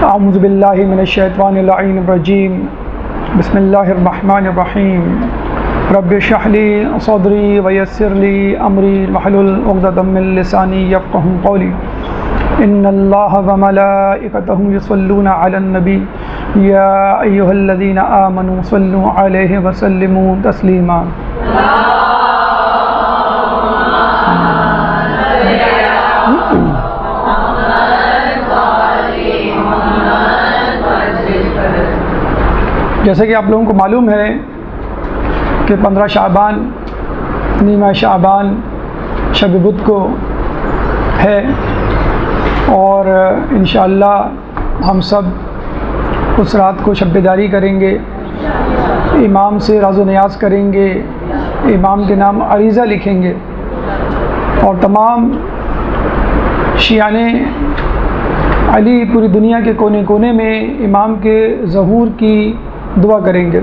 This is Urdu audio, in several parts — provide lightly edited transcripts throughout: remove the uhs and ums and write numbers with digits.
اعوذ باللہ من الشیطان اللعین الرجیم بسم اللہ الرحمن الرحیم رب اشرح لی صدری ویسر لی امری واحلل عقدۃ من لسانی یفقهوا قولی ان اللہ وملائکتہ یصلون علی النبی یا ایھا الذین آمنوا صلوا علیہ وسلموا تسلیما۔ جیسے کہ آپ لوگوں کو معلوم ہے کہ 15 شعبان نیمہ شعبان شب بدھ کو ہے، اور انشاءاللہ ہم سب اس رات کو شب بیداری کریں گے، امام سے راز و نیاز کریں گے، امام کے نام عریضہ لکھیں گے، اور تمام شیعان علی پوری دنیا کے کونے کونے میں امام کے ظہور کی دعا کریں گے۔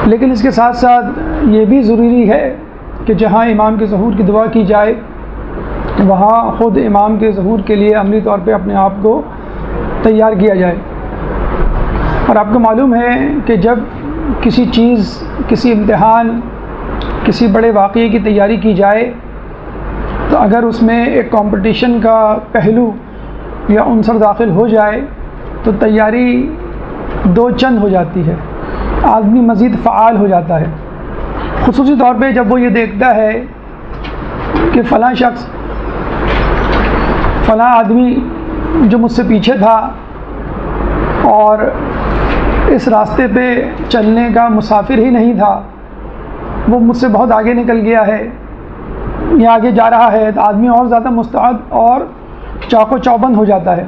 لیکن اس کے ساتھ ساتھ یہ بھی ضروری ہے کہ جہاں امام کے ظہور کی دعا کی جائے وہاں خود امام کے ظہور کے لیے عملی طور پہ اپنے آپ کو تیار کیا جائے۔ اور آپ کو معلوم ہے کہ جب کسی چیز، کسی امتحان، کسی بڑے واقعے کی تیاری کی جائے تو اگر اس میں ایک کمپٹیشن کا پہلو یا عنصر داخل ہو جائے تو تیاری دو چند ہو جاتی ہے، آدمی مزید فعال ہو جاتا ہے، خصوصی طور پہ جب وہ یہ دیکھتا ہے کہ فلاں شخص، فلاں آدمی جو مجھ سے پیچھے تھا اور اس راستے پہ چلنے کا مسافر ہی نہیں تھا، وہ مجھ سے بہت آگے نکل گیا ہے یا آگے جا رہا ہے، تو آدمی اور زیادہ مستعد اور چاق و چوبند ہو جاتا ہے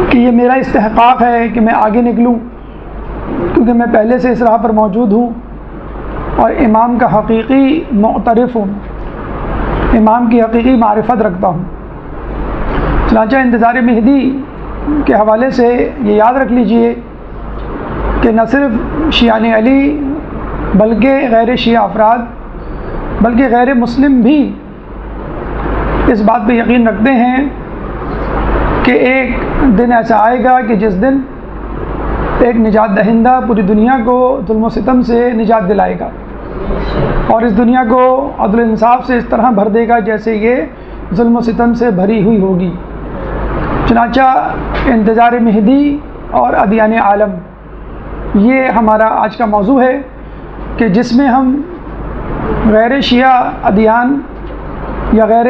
کہ یہ میرا استحقاق ہے کہ میں آگے نکلوں، کیونکہ میں پہلے سے اس راہ پر موجود ہوں اور امام کا حقیقی معترف ہوں، امام کی حقیقی معرفت رکھتا ہوں۔ چنانچہ انتظار مہدی کے حوالے سے یہ یاد رکھ لیجئے کہ نہ صرف شیعان علی بلکہ غیر شیعہ افراد، بلکہ غیر مسلم بھی اس بات پہ یقین رکھتے ہیں کہ ایک دن ایسا آئے گا کہ جس دن ایک نجات دہندہ پوری دنیا کو ظلم و ستم سے نجات دلائے گا اور اس دنیا کو عدل و انصاف سے اس طرح بھر دے گا جیسے یہ ظلم و ستم سے بھری ہوئی ہوگی۔ چنانچہ انتظار مہدی اور ادیان عالم، یہ ہمارا آج کا موضوع ہے کہ جس میں ہم غیر شیعہ ادیان یا غیر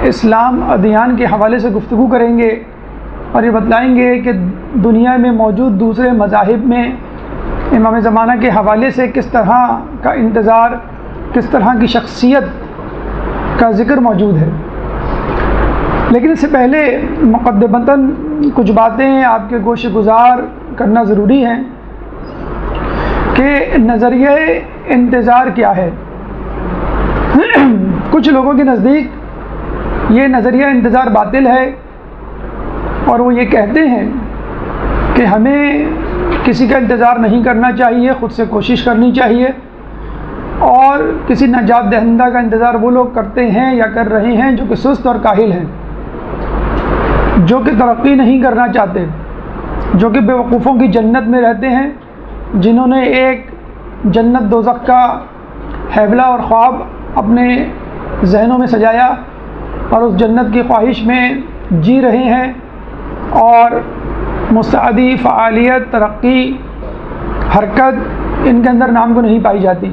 اسلام ادیان کے حوالے سے گفتگو کریں گے اور یہ بتلائیں گے کہ دنیا میں موجود دوسرے مذاہب میں امام زمانہ کے حوالے سے کس طرح کا انتظار، کس طرح کی شخصیت کا ذکر موجود ہے۔ لیکن اس سے پہلے مقدمتاً کچھ باتیں آپ کے گوش گزار کرنا ضروری ہیں کہ نظریہ انتظار کیا ہے۔ کچھ لوگوں کے نزدیک یہ نظریہ انتظار باطل ہے اور وہ یہ کہتے ہیں کہ ہمیں کسی کا انتظار نہیں کرنا چاہیے، خود سے کوشش کرنی چاہیے، اور کسی نجات دہندہ کا انتظار وہ لوگ کرتے ہیں یا کر رہے ہیں جو کہ سست اور کاہل ہیں، جو کہ ترقی نہیں کرنا چاہتے، جو کہ بیوقوفوں کی جنت میں رہتے ہیں، جنہوں نے ایک جنت دوزخ کا حیبلہ اور خواب اپنے ذہنوں میں سجایا اور اس جنت کی خواہش میں جی رہے ہیں اور مستعدی، فعالیت، ترقی، حرکت ان کے اندر نام کو نہیں پائی جاتی۔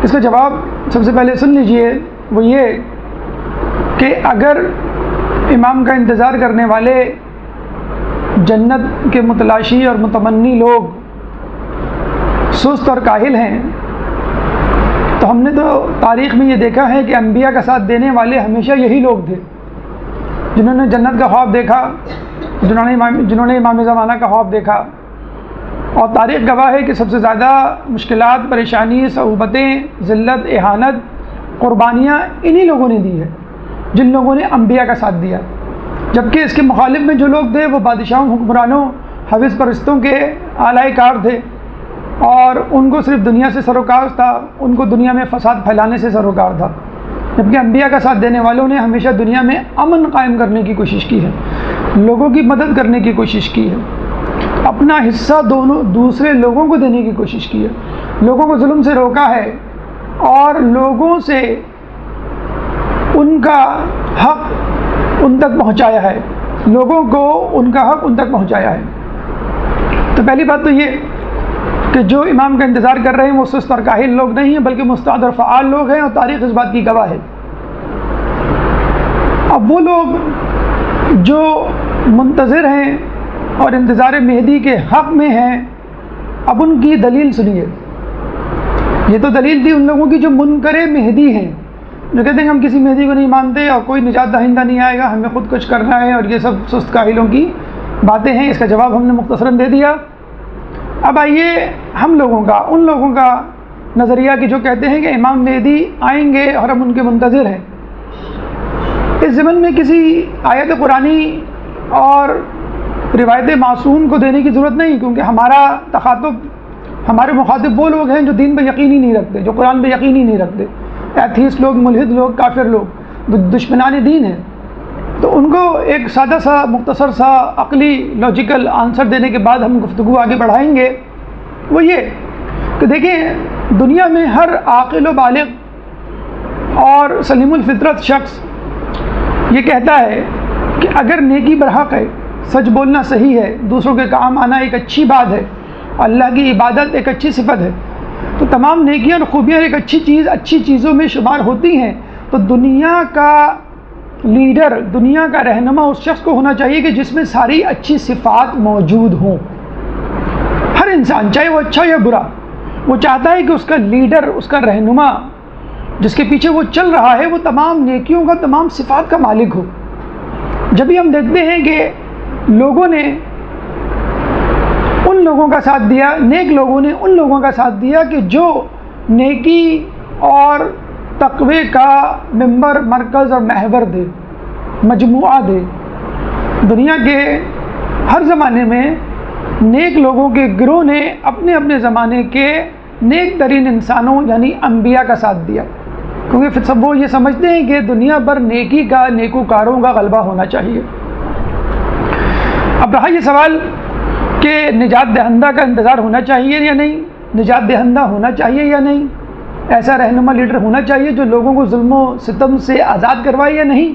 اس کا جواب سب سے پہلے سن لیجئے، وہ یہ کہ اگر امام کا انتظار کرنے والے جنت کے متلاشی اور متمنی لوگ سست اور کاہل ہیں تو ہم نے تو تاریخ میں یہ دیکھا ہے کہ انبیاء کا ساتھ دینے والے ہمیشہ یہی لوگ تھے جنہوں نے جنت کا خواب دیکھا، جنہوں نے امام زمانہ کا خواب دیکھا، اور تاریخ گواہ ہے کہ سب سے زیادہ مشکلات، پریشانی، صعوبتیں، ذلت، اہانت، قربانیاں انہی لوگوں نے دی ہے جن لوگوں نے انبیاء کا ساتھ دیا، جبکہ اس کے مخالف میں جو لوگ تھے وہ بادشاہوں، حکمرانوں، حوث پرستوں کے اعلی کار تھے اور ان کو صرف دنیا سے سروکار تھا، ان کو دنیا میں فساد پھیلانے سے سروکار تھا، جبکہ انبیاء کا ساتھ دینے والوں نے ہمیشہ دنیا میں امن قائم کرنے کی کوشش کی ہے۔ لوگوں کی مدد کرنے کی کوشش کی ہے، اپنا حصہ دوسرے لوگوں کو دینے کی کوشش کی ہے، لوگوں کو ظلم سے روکا ہے اور لوگوں سے ان کا حق ان تک پہنچایا ہے، لوگوں کو ان کا حق ان تک پہنچایا ہے۔ تو پہلی بات تو یہ کہ جو امام کا انتظار کر رہے ہیں وہ سست اور کاہل لوگ نہیں ہیں، بلکہ مستعد اور فعال لوگ ہیں، اور تاریخ اس بات کی گواہ ہے۔ اب وہ لوگ جو منتظر ہیں اور انتظار مہدی کے حق میں ہیں، اب ان کی دلیل سنیے۔ یہ تو دلیل تھی ان لوگوں کی جو منکر مہدی ہیں، جو کہتے ہیں کہ ہم کسی مہدی کو نہیں مانتے اور کوئی نجات دہندہ نہیں آئے گا، ہمیں خود کچھ کرنا ہے، اور یہ سب سست کاہلوں کی باتیں ہیں۔ اس کا جواب ہم نے مختصراً دے دیا۔ اب آئیے ان لوگوں کا نظریہ کہ جو کہتے ہیں کہ امام مہدی آئیں گے اور ہم ان کے منتظر ہیں۔ اس ضمن میں کسی آیت قرآنی اور روایت معصوم کو دینے کی ضرورت نہیں، کیونکہ ہمارے مخاطب وہ لوگ ہیں جو دین پہ یقین ہی نہیں رکھتے، جو قرآن پہ یقین ہی نہیں رکھتے، ایتھیسٹ لوگ، ملحد لوگ، کافر لوگ، دشمنان دین ہیں۔ تو ان کو ایک سادہ سا مختصر سا عقلی لاجیکل آنسر دینے کے بعد ہم گفتگو آگے بڑھائیں گے۔ وہ یہ کہ دیکھیں، دنیا میں ہر عاقل و بالغ اور سلیم الفطرت شخص یہ کہتا ہے کہ اگر نیکی برحق ہے، سچ بولنا صحیح ہے، دوسروں کے کام آنا ایک اچھی بات ہے، اللہ کی عبادت ایک اچھی صفت ہے، تو تمام نیکیاں اور خوبیاں ایک اچھی چیزوں میں شمار ہوتی ہیں، تو دنیا کا لیڈر، دنیا کا رہنما اس شخص کو ہونا چاہیے کہ جس میں ساری اچھی صفات موجود ہوں۔ ہر انسان، چاہے وہ اچھا یا برا، وہ چاہتا ہے کہ اس کا لیڈر، اس کا رہنما جس کے پیچھے وہ چل رہا ہے، وہ تمام نیکیوں کا، تمام صفات کا مالک ہو۔ جب بھی ہم دیکھتے ہیں کہ لوگوں نے ان لوگوں کا ساتھ دیا، نیک لوگوں نے ان لوگوں کا ساتھ دیا کہ جو نیکی اور تقوی کا ممبر، مرکز اور محور دے، مجموعہ دے۔ دنیا کے ہر زمانے میں نیک لوگوں کے گروہ نے اپنے اپنے زمانے کے نیک ترین انسانوں یعنی انبیاء کا ساتھ دیا، کیونکہ سب وہ یہ سمجھتے ہیں کہ دنیا پر نیکی کا، نیکوکاروں کا غلبہ ہونا چاہیے۔ اب رہا یہ سوال کہ نجات دہندہ کا انتظار ہونا چاہیے یا نہیں، نجات دہندہ ہونا چاہیے یا نہیں، ایسا رہنما لیڈر ہونا چاہیے جو لوگوں کو ظلم و ستم سے آزاد کروائے یا نہیں،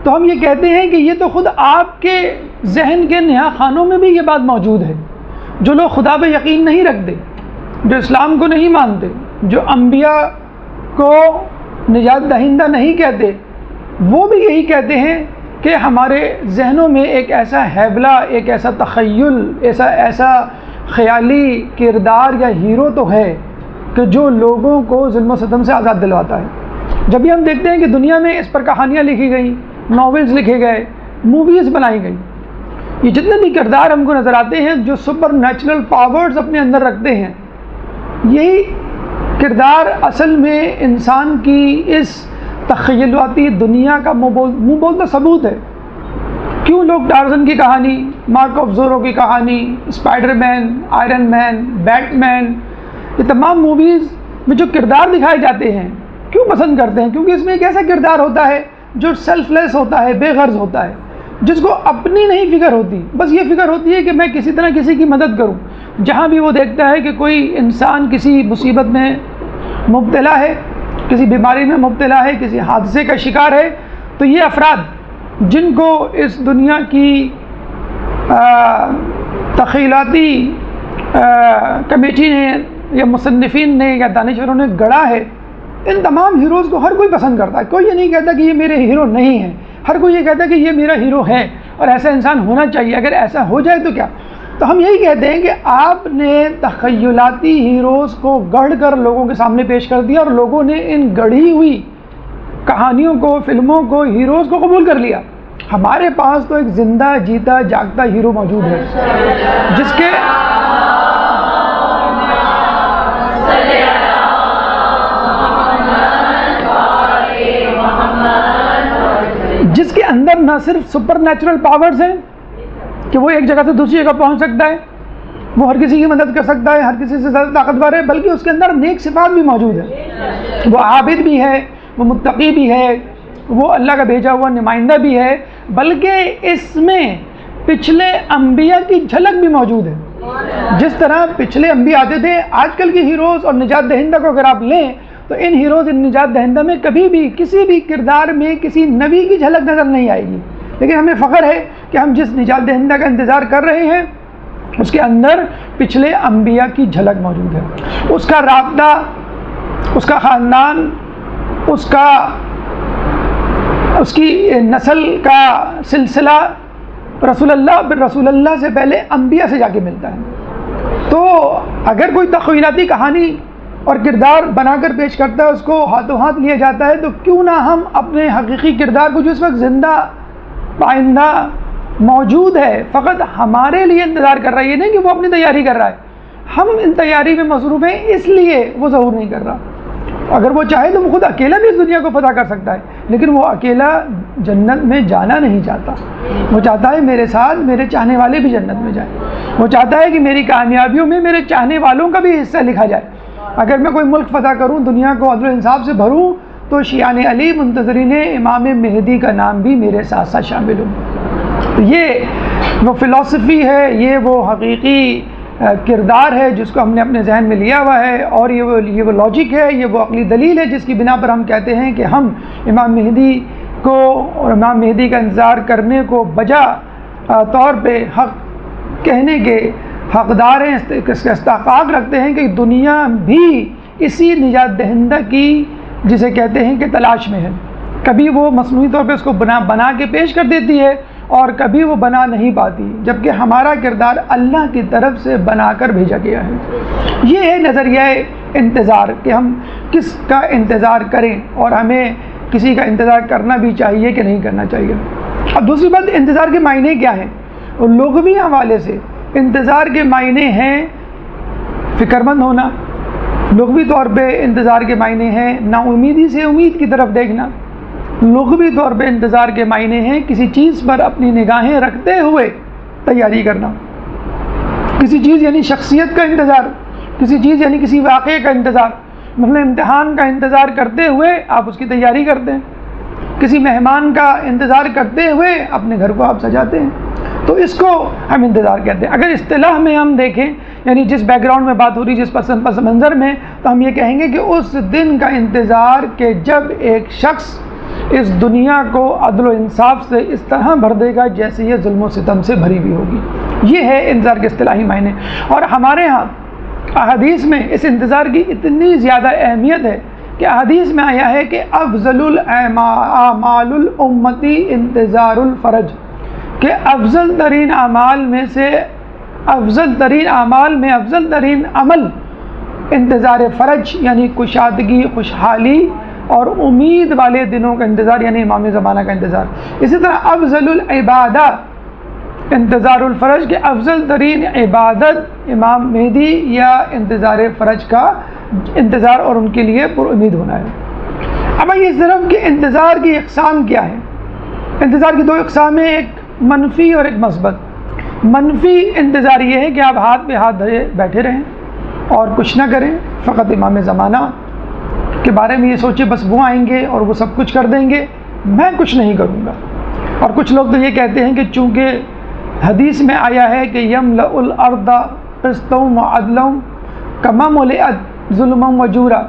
تو ہم یہ کہتے ہیں کہ یہ تو خود آپ کے ذہن کے نہا خانوں میں بھی یہ بات موجود ہے۔ جو لوگ خدا پہ یقین نہیں رکھتے، جو اسلام کو نہیں مانتے، جو انبیاء کو نجات دہندہ نہیں کہتے، وہ بھی یہی کہتے ہیں کہ ہمارے ذہنوں میں ایک ایسا حیبلہ، ایک ایسا تخیل، ایسا خیالی کردار یا ہیرو تو ہے کہ جو لوگوں کو ظلم و ستم سے آزاد دلواتا ہے۔ جب بھی ہم دیکھتے ہیں کہ دنیا میں اس پر کہانیاں لکھی گئیں، ناولز لکھے گئے، موویز بنائی گئی، یہ جتنے بھی کردار ہم کو نظر آتے ہیں جو سپر نیچرل پاورز اپنے اندر رکھتے ہیں، یہی کردار اصل میں انسان کی اس تخیلاتی دنیا کا منہ بولتا ثبوت ہے۔ کیوں لوگ ٹارزن کی کہانی، مارک آف زورو کی کہانی، اسپائڈر مین، آئرن مین، بیٹ مین، یہ تمام موویز میں جو کردار دکھائے جاتے ہیں کیوں پسند کرتے ہیں؟ کیونکہ اس میں ایک ایسا کردار ہوتا ہے جو سیلف لیس ہوتا ہے، بے غرض ہوتا ہے، جس کو اپنی نہیں فکر ہوتی، بس یہ فکر ہوتی ہے کہ میں کسی طرح کسی کی مدد کروں۔ جہاں بھی وہ دیکھتا ہے کہ کوئی انسان کسی مصیبت میں مبتلا ہے، کسی بیماری میں مبتلا ہے، کسی حادثے کا شکار ہے، تو یہ افراد جن کو اس دنیا کی تخیلاتی کمیٹی نے یا مصنفین نے یا دانشوروں نے گڑھا ہے، ان تمام ہیروز کو ہر کوئی پسند کرتا ہے۔ کوئی یہ نہیں کہتا کہ یہ میرے ہیرو نہیں ہیں، ہر کوئی یہ کہتا ہے کہ یہ میرا ہیرو ہے اور ایسا انسان ہونا چاہیے۔ اگر ایسا ہو جائے تو کیا؟ تو ہم یہی کہتے ہیں کہ آپ نے تخیلاتی ہیروز کو گڑھ کر لوگوں کے سامنے پیش کر دیا اور لوگوں نے ان گڑھی ہوئی کہانیوں کو، فلموں کو، ہیروز کو قبول کر لیا۔ ہمارے پاس تو ایک زندہ جیتا جاگتا ہیرو موجود ہے جس کے اندر نہ صرف سپر نیچرل پاورز ہیں کہ وہ ایک جگہ سے دوسری جگہ پہنچ سکتا ہے، وہ ہر کسی کی مدد کر سکتا ہے، ہر کسی سے زیادہ طاقتور ہے، بلکہ اس کے اندر نیک صفات بھی موجود ہیں۔ وہ عابد بھی ہے، وہ متقی بھی ہے، وہ اللہ کا بھیجا ہوا نمائندہ بھی ہے، بلکہ اس میں پچھلے انبیاء کی جھلک بھی موجود ہے۔ جس طرح پچھلے انبیاء آتے تھے، آج کل کی ہیروز اور نجات دہندہ کو اگر آپ لیں تو ان ہیروز ان نجات دہندہ میں کبھی بھی کسی بھی کردار میں کسی نبی کی جھلک نظر نہیں آئے گی، لیکن ہمیں فخر ہے کہ ہم جس نجات دہندہ کا انتظار کر رہے ہیں اس کے اندر پچھلے انبیاء کی جھلک موجود ہے، اس کا رابطہ، اس کا خاندان، اس کی نسل کا سلسلہ رسول اللہ سے پہلے انبیاء سے جا کے ملتا ہے۔ تو اگر کوئی تخیلاتی کہانی اور کردار بنا کر پیش کرتا ہے، اس کو ہاتھوں ہاتھ لیا جاتا ہے، تو کیوں نہ ہم اپنے حقیقی کردار کو جو اس وقت زندہ پائندہ موجود ہے، فقط ہمارے لیے انتظار کر رہا ہے، یہ نہیں کہ وہ اپنی تیاری کر رہا ہے، ہم ان تیاری میں مصروف ہیں، اس لیے وہ ظہور نہیں کر رہا۔ اگر وہ چاہے تو وہ خود اکیلا بھی اس دنیا کو فتح کر سکتا ہے، لیکن وہ اکیلا جنت میں جانا نہیں چاہتا۔ وہ چاہتا ہے میرے ساتھ میرے چاہنے والے بھی جنت میں جائیں، وہ چاہتا ہے کہ میری کامیابیوں میں میرے چاہنے والوں کا بھی حصہ لکھا جائے۔ اگر میں کوئی ملک فتح کروں، دنیا کو عدل و انصاف سے بھروں، تو شیعان علی منتظرین امام مہدی کا نام بھی میرے ساتھ ساتھ شامل ہوں۔ یہ وہ فلسفی ہے، یہ وہ حقیقی کردار ہے جس کو ہم نے اپنے ذہن میں لیا ہوا ہے، اور یہ وہ لاجک ہے، یہ وہ عقلی دلیل ہے جس کی بنا پر ہم کہتے ہیں کہ ہم امام مہدی کو اور امام مہدی کا انتظار کرنے کو بجا طور پہ حق کہنے کے حقدار ہیں، اس کا استحقاق رکھتے ہیں کہ دنیا بھی اسی نجات دہندہ کی جسے کہتے ہیں کہ تلاش میں ہے۔ کبھی وہ مصنوعی طور پہ اس کو بنا کے پیش کر دیتی ہے، اور کبھی وہ بنا نہیں پاتی، جبکہ ہمارا کردار اللہ کی طرف سے بنا کر بھیجا گیا ہے۔ یہ ہے نظریہ انتظار کہ ہم کس کا انتظار کریں، اور ہمیں کسی کا انتظار کرنا بھی چاہیے کہ نہیں کرنا چاہیے۔ اب دوسری بات، انتظار کے معنی کیا ہیں؟ اور لغوی حوالے سے انتظار کے معنی ہیں فکر مند ہونا، لغوی طور پہ انتظار کے معنی ہیں نا امیدی سے امید کی طرف دیکھنا، لغوی طور پہ انتظار کے معنی ہیں کسی چیز پر اپنی نگاہیں رکھتے ہوئے تیاری کرنا، کسی چیز یعنی شخصیت کا انتظار، کسی چیز یعنی کسی واقعے کا انتظار، مثلا امتحان کا انتظار کرتے ہوئے آپ اس کی تیاری کرتے ہیں، کسی مہمان کا انتظار کرتے ہوئے اپنے گھر کو آپ سجاتے ہیں، تو اس کو ہم انتظار کہتے ہیں۔ اگر اصطلاح میں ہم دیکھیں، یعنی جس بیک گراؤنڈ میں بات ہو رہی، جس پس منظر میں، تو ہم یہ کہیں گے کہ اس دن کا انتظار کہ جب ایک شخص اس دنیا کو عدل و انصاف سے اس طرح بھر دے گا جیسے یہ ظلم و ستم سے بھری ہوئی ہوگی۔ یہ ہے انتظار کے اصطلاحی معنی، اور ہمارے ہاں احادیث میں اس انتظار کی اتنی زیادہ اہمیت ہے کہ احادیث میں آیا ہے کہ افضل الاعمال الامتی انتظار الفرج، کہ افضل ترین اعمال میں سے افضل ترین اعمال میں افضل ترین عمل انتظار فرج، یعنی کشادگی، خوشحالی اور امید والے دنوں کا انتظار، یعنی امام زمانہ کا انتظار۔ اسی طرح افضل العبادہ انتظار الفرج، کہ افضل ترین عبادت امام مہدی یا انتظار فرج کا انتظار اور ان کے لیے پر امید ہونا ہے۔ اب یہ صرف کہ انتظار کی اقسام کیا ہے؟ انتظار کی دو اقسام ہیں، ایک منفی اور ایک مثبت۔ منفی انتظار یہ ہے کہ آپ ہاتھ پہ ہاتھ دھرے بیٹھے رہیں اور کچھ نہ کریں، فقط امام زمانہ کے بارے میں یہ سوچے بس وہ آئیں گے اور وہ سب کچھ کر دیں گے، میں کچھ نہیں کروں گا۔ اور کچھ لوگ تو یہ کہتے ہیں کہ چونکہ حدیث میں آیا ہے کہ یملأ الارض قسطا وعدلا کما ملئت ظلما وجورا،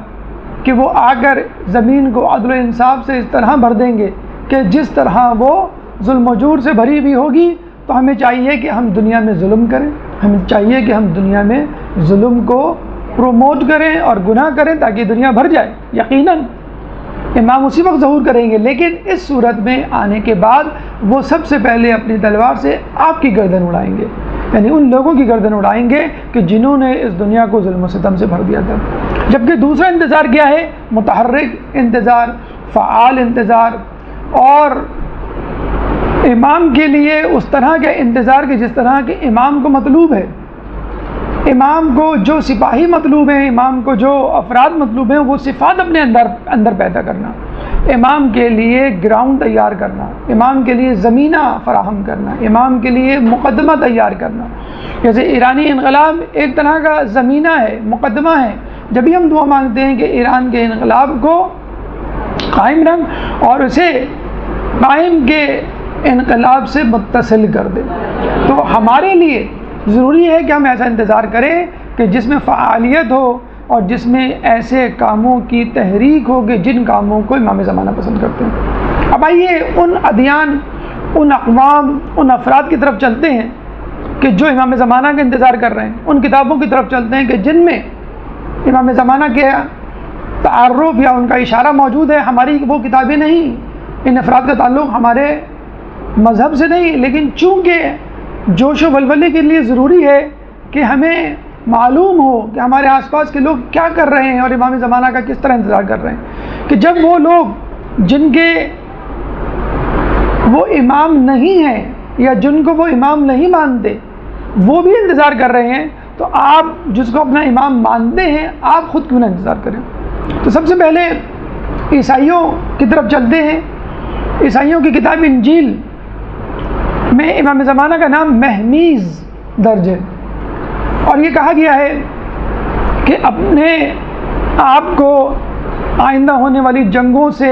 کہ وہ آ کر زمین کو عدل و انصاف سے اس طرح بھر دیں گے کہ جس طرح وہ ظلم و جور سے بھری ہوئی ہوگی۔ تو ہمیں چاہیے کہ ہم دنیا میں ظلم کریں، ہمیں چاہیے کہ ہم دنیا میں ظلم کو پروموٹ کریں اور گناہ کریں تاکہ دنیا بھر جائے۔ یقیناً امام اسی وقت ظہور کریں گے، لیکن اس صورت میں آنے کے بعد وہ سب سے پہلے اپنی تلوار سے آپ کی گردن اڑائیں گے، یعنی ان لوگوں کی گردن اڑائیں گے کہ جنہوں نے اس دنیا کو ظلم و ستم سے بھر دیا تھا۔ جبکہ دوسرا انتظار کیا ہے؟ متحرک انتظار، فعال انتظار، اور امام کے لیے اس طرح کے انتظار کے جس طرح کے امام کو مطلوب ہے، امام کو جو سپاہی مطلوب ہیں، امام کو جو افراد مطلوب ہیں، وہ صفات اپنے اندر پیدا کرنا، امام کے لیے گراؤنڈ تیار کرنا، امام کے لیے زمینہ فراہم کرنا، امام کے لیے مقدمہ تیار کرنا۔ جیسے ایرانی انقلاب ایک طرح کا زمینہ ہے، مقدمہ ہے۔ جب بھی ہم دعا مانگتے ہیں کہ ایران کے انقلاب کو قائم رکھ اور اسے قائم کے انقلاب سے متصل کر دے، تو ہمارے لیے ضروری ہے کہ ہم ایسا انتظار کریں کہ جس میں فعالیت ہو اور جس میں ایسے کاموں کی تحریک ہو کہ جن کاموں کو امام زمانہ پسند کرتے ہیں۔ اب آئیے ان ادیان، ان اقوام، ان افراد کی طرف چلتے ہیں کہ جو امام زمانہ کا انتظار کر رہے ہیں، ان کتابوں کی طرف چلتے ہیں کہ جن میں امام زمانہ کے تعارف یا ان کا اشارہ موجود ہے۔ ہماری وہ کتابیں نہیں، ان افراد کا تعلق ہمارے مذہب سے نہیں، لیکن چونکہ جوش و ولولے کے لیے ضروری ہے کہ ہمیں معلوم ہو کہ ہمارے آس پاس کے لوگ کیا کر رہے ہیں اور امام زمانہ کا کس طرح انتظار کر رہے ہیں، کہ جب وہ لوگ جن کے وہ امام نہیں ہیں یا جن کو وہ امام نہیں مانتے وہ بھی انتظار کر رہے ہیں، تو آپ جس کو اپنا امام مانتے ہیں آپ خود کیوں نہ انتظار کریں۔ تو سب سے پہلے عیسائیوں کی طرف چلتے ہیں۔ عیسائیوں کی کتاب انجیل میں امام زمانہ کا نام مہمیز درج ہے، اور یہ کہا گیا ہے کہ اپنے آپ کو آئندہ ہونے والی جنگوں سے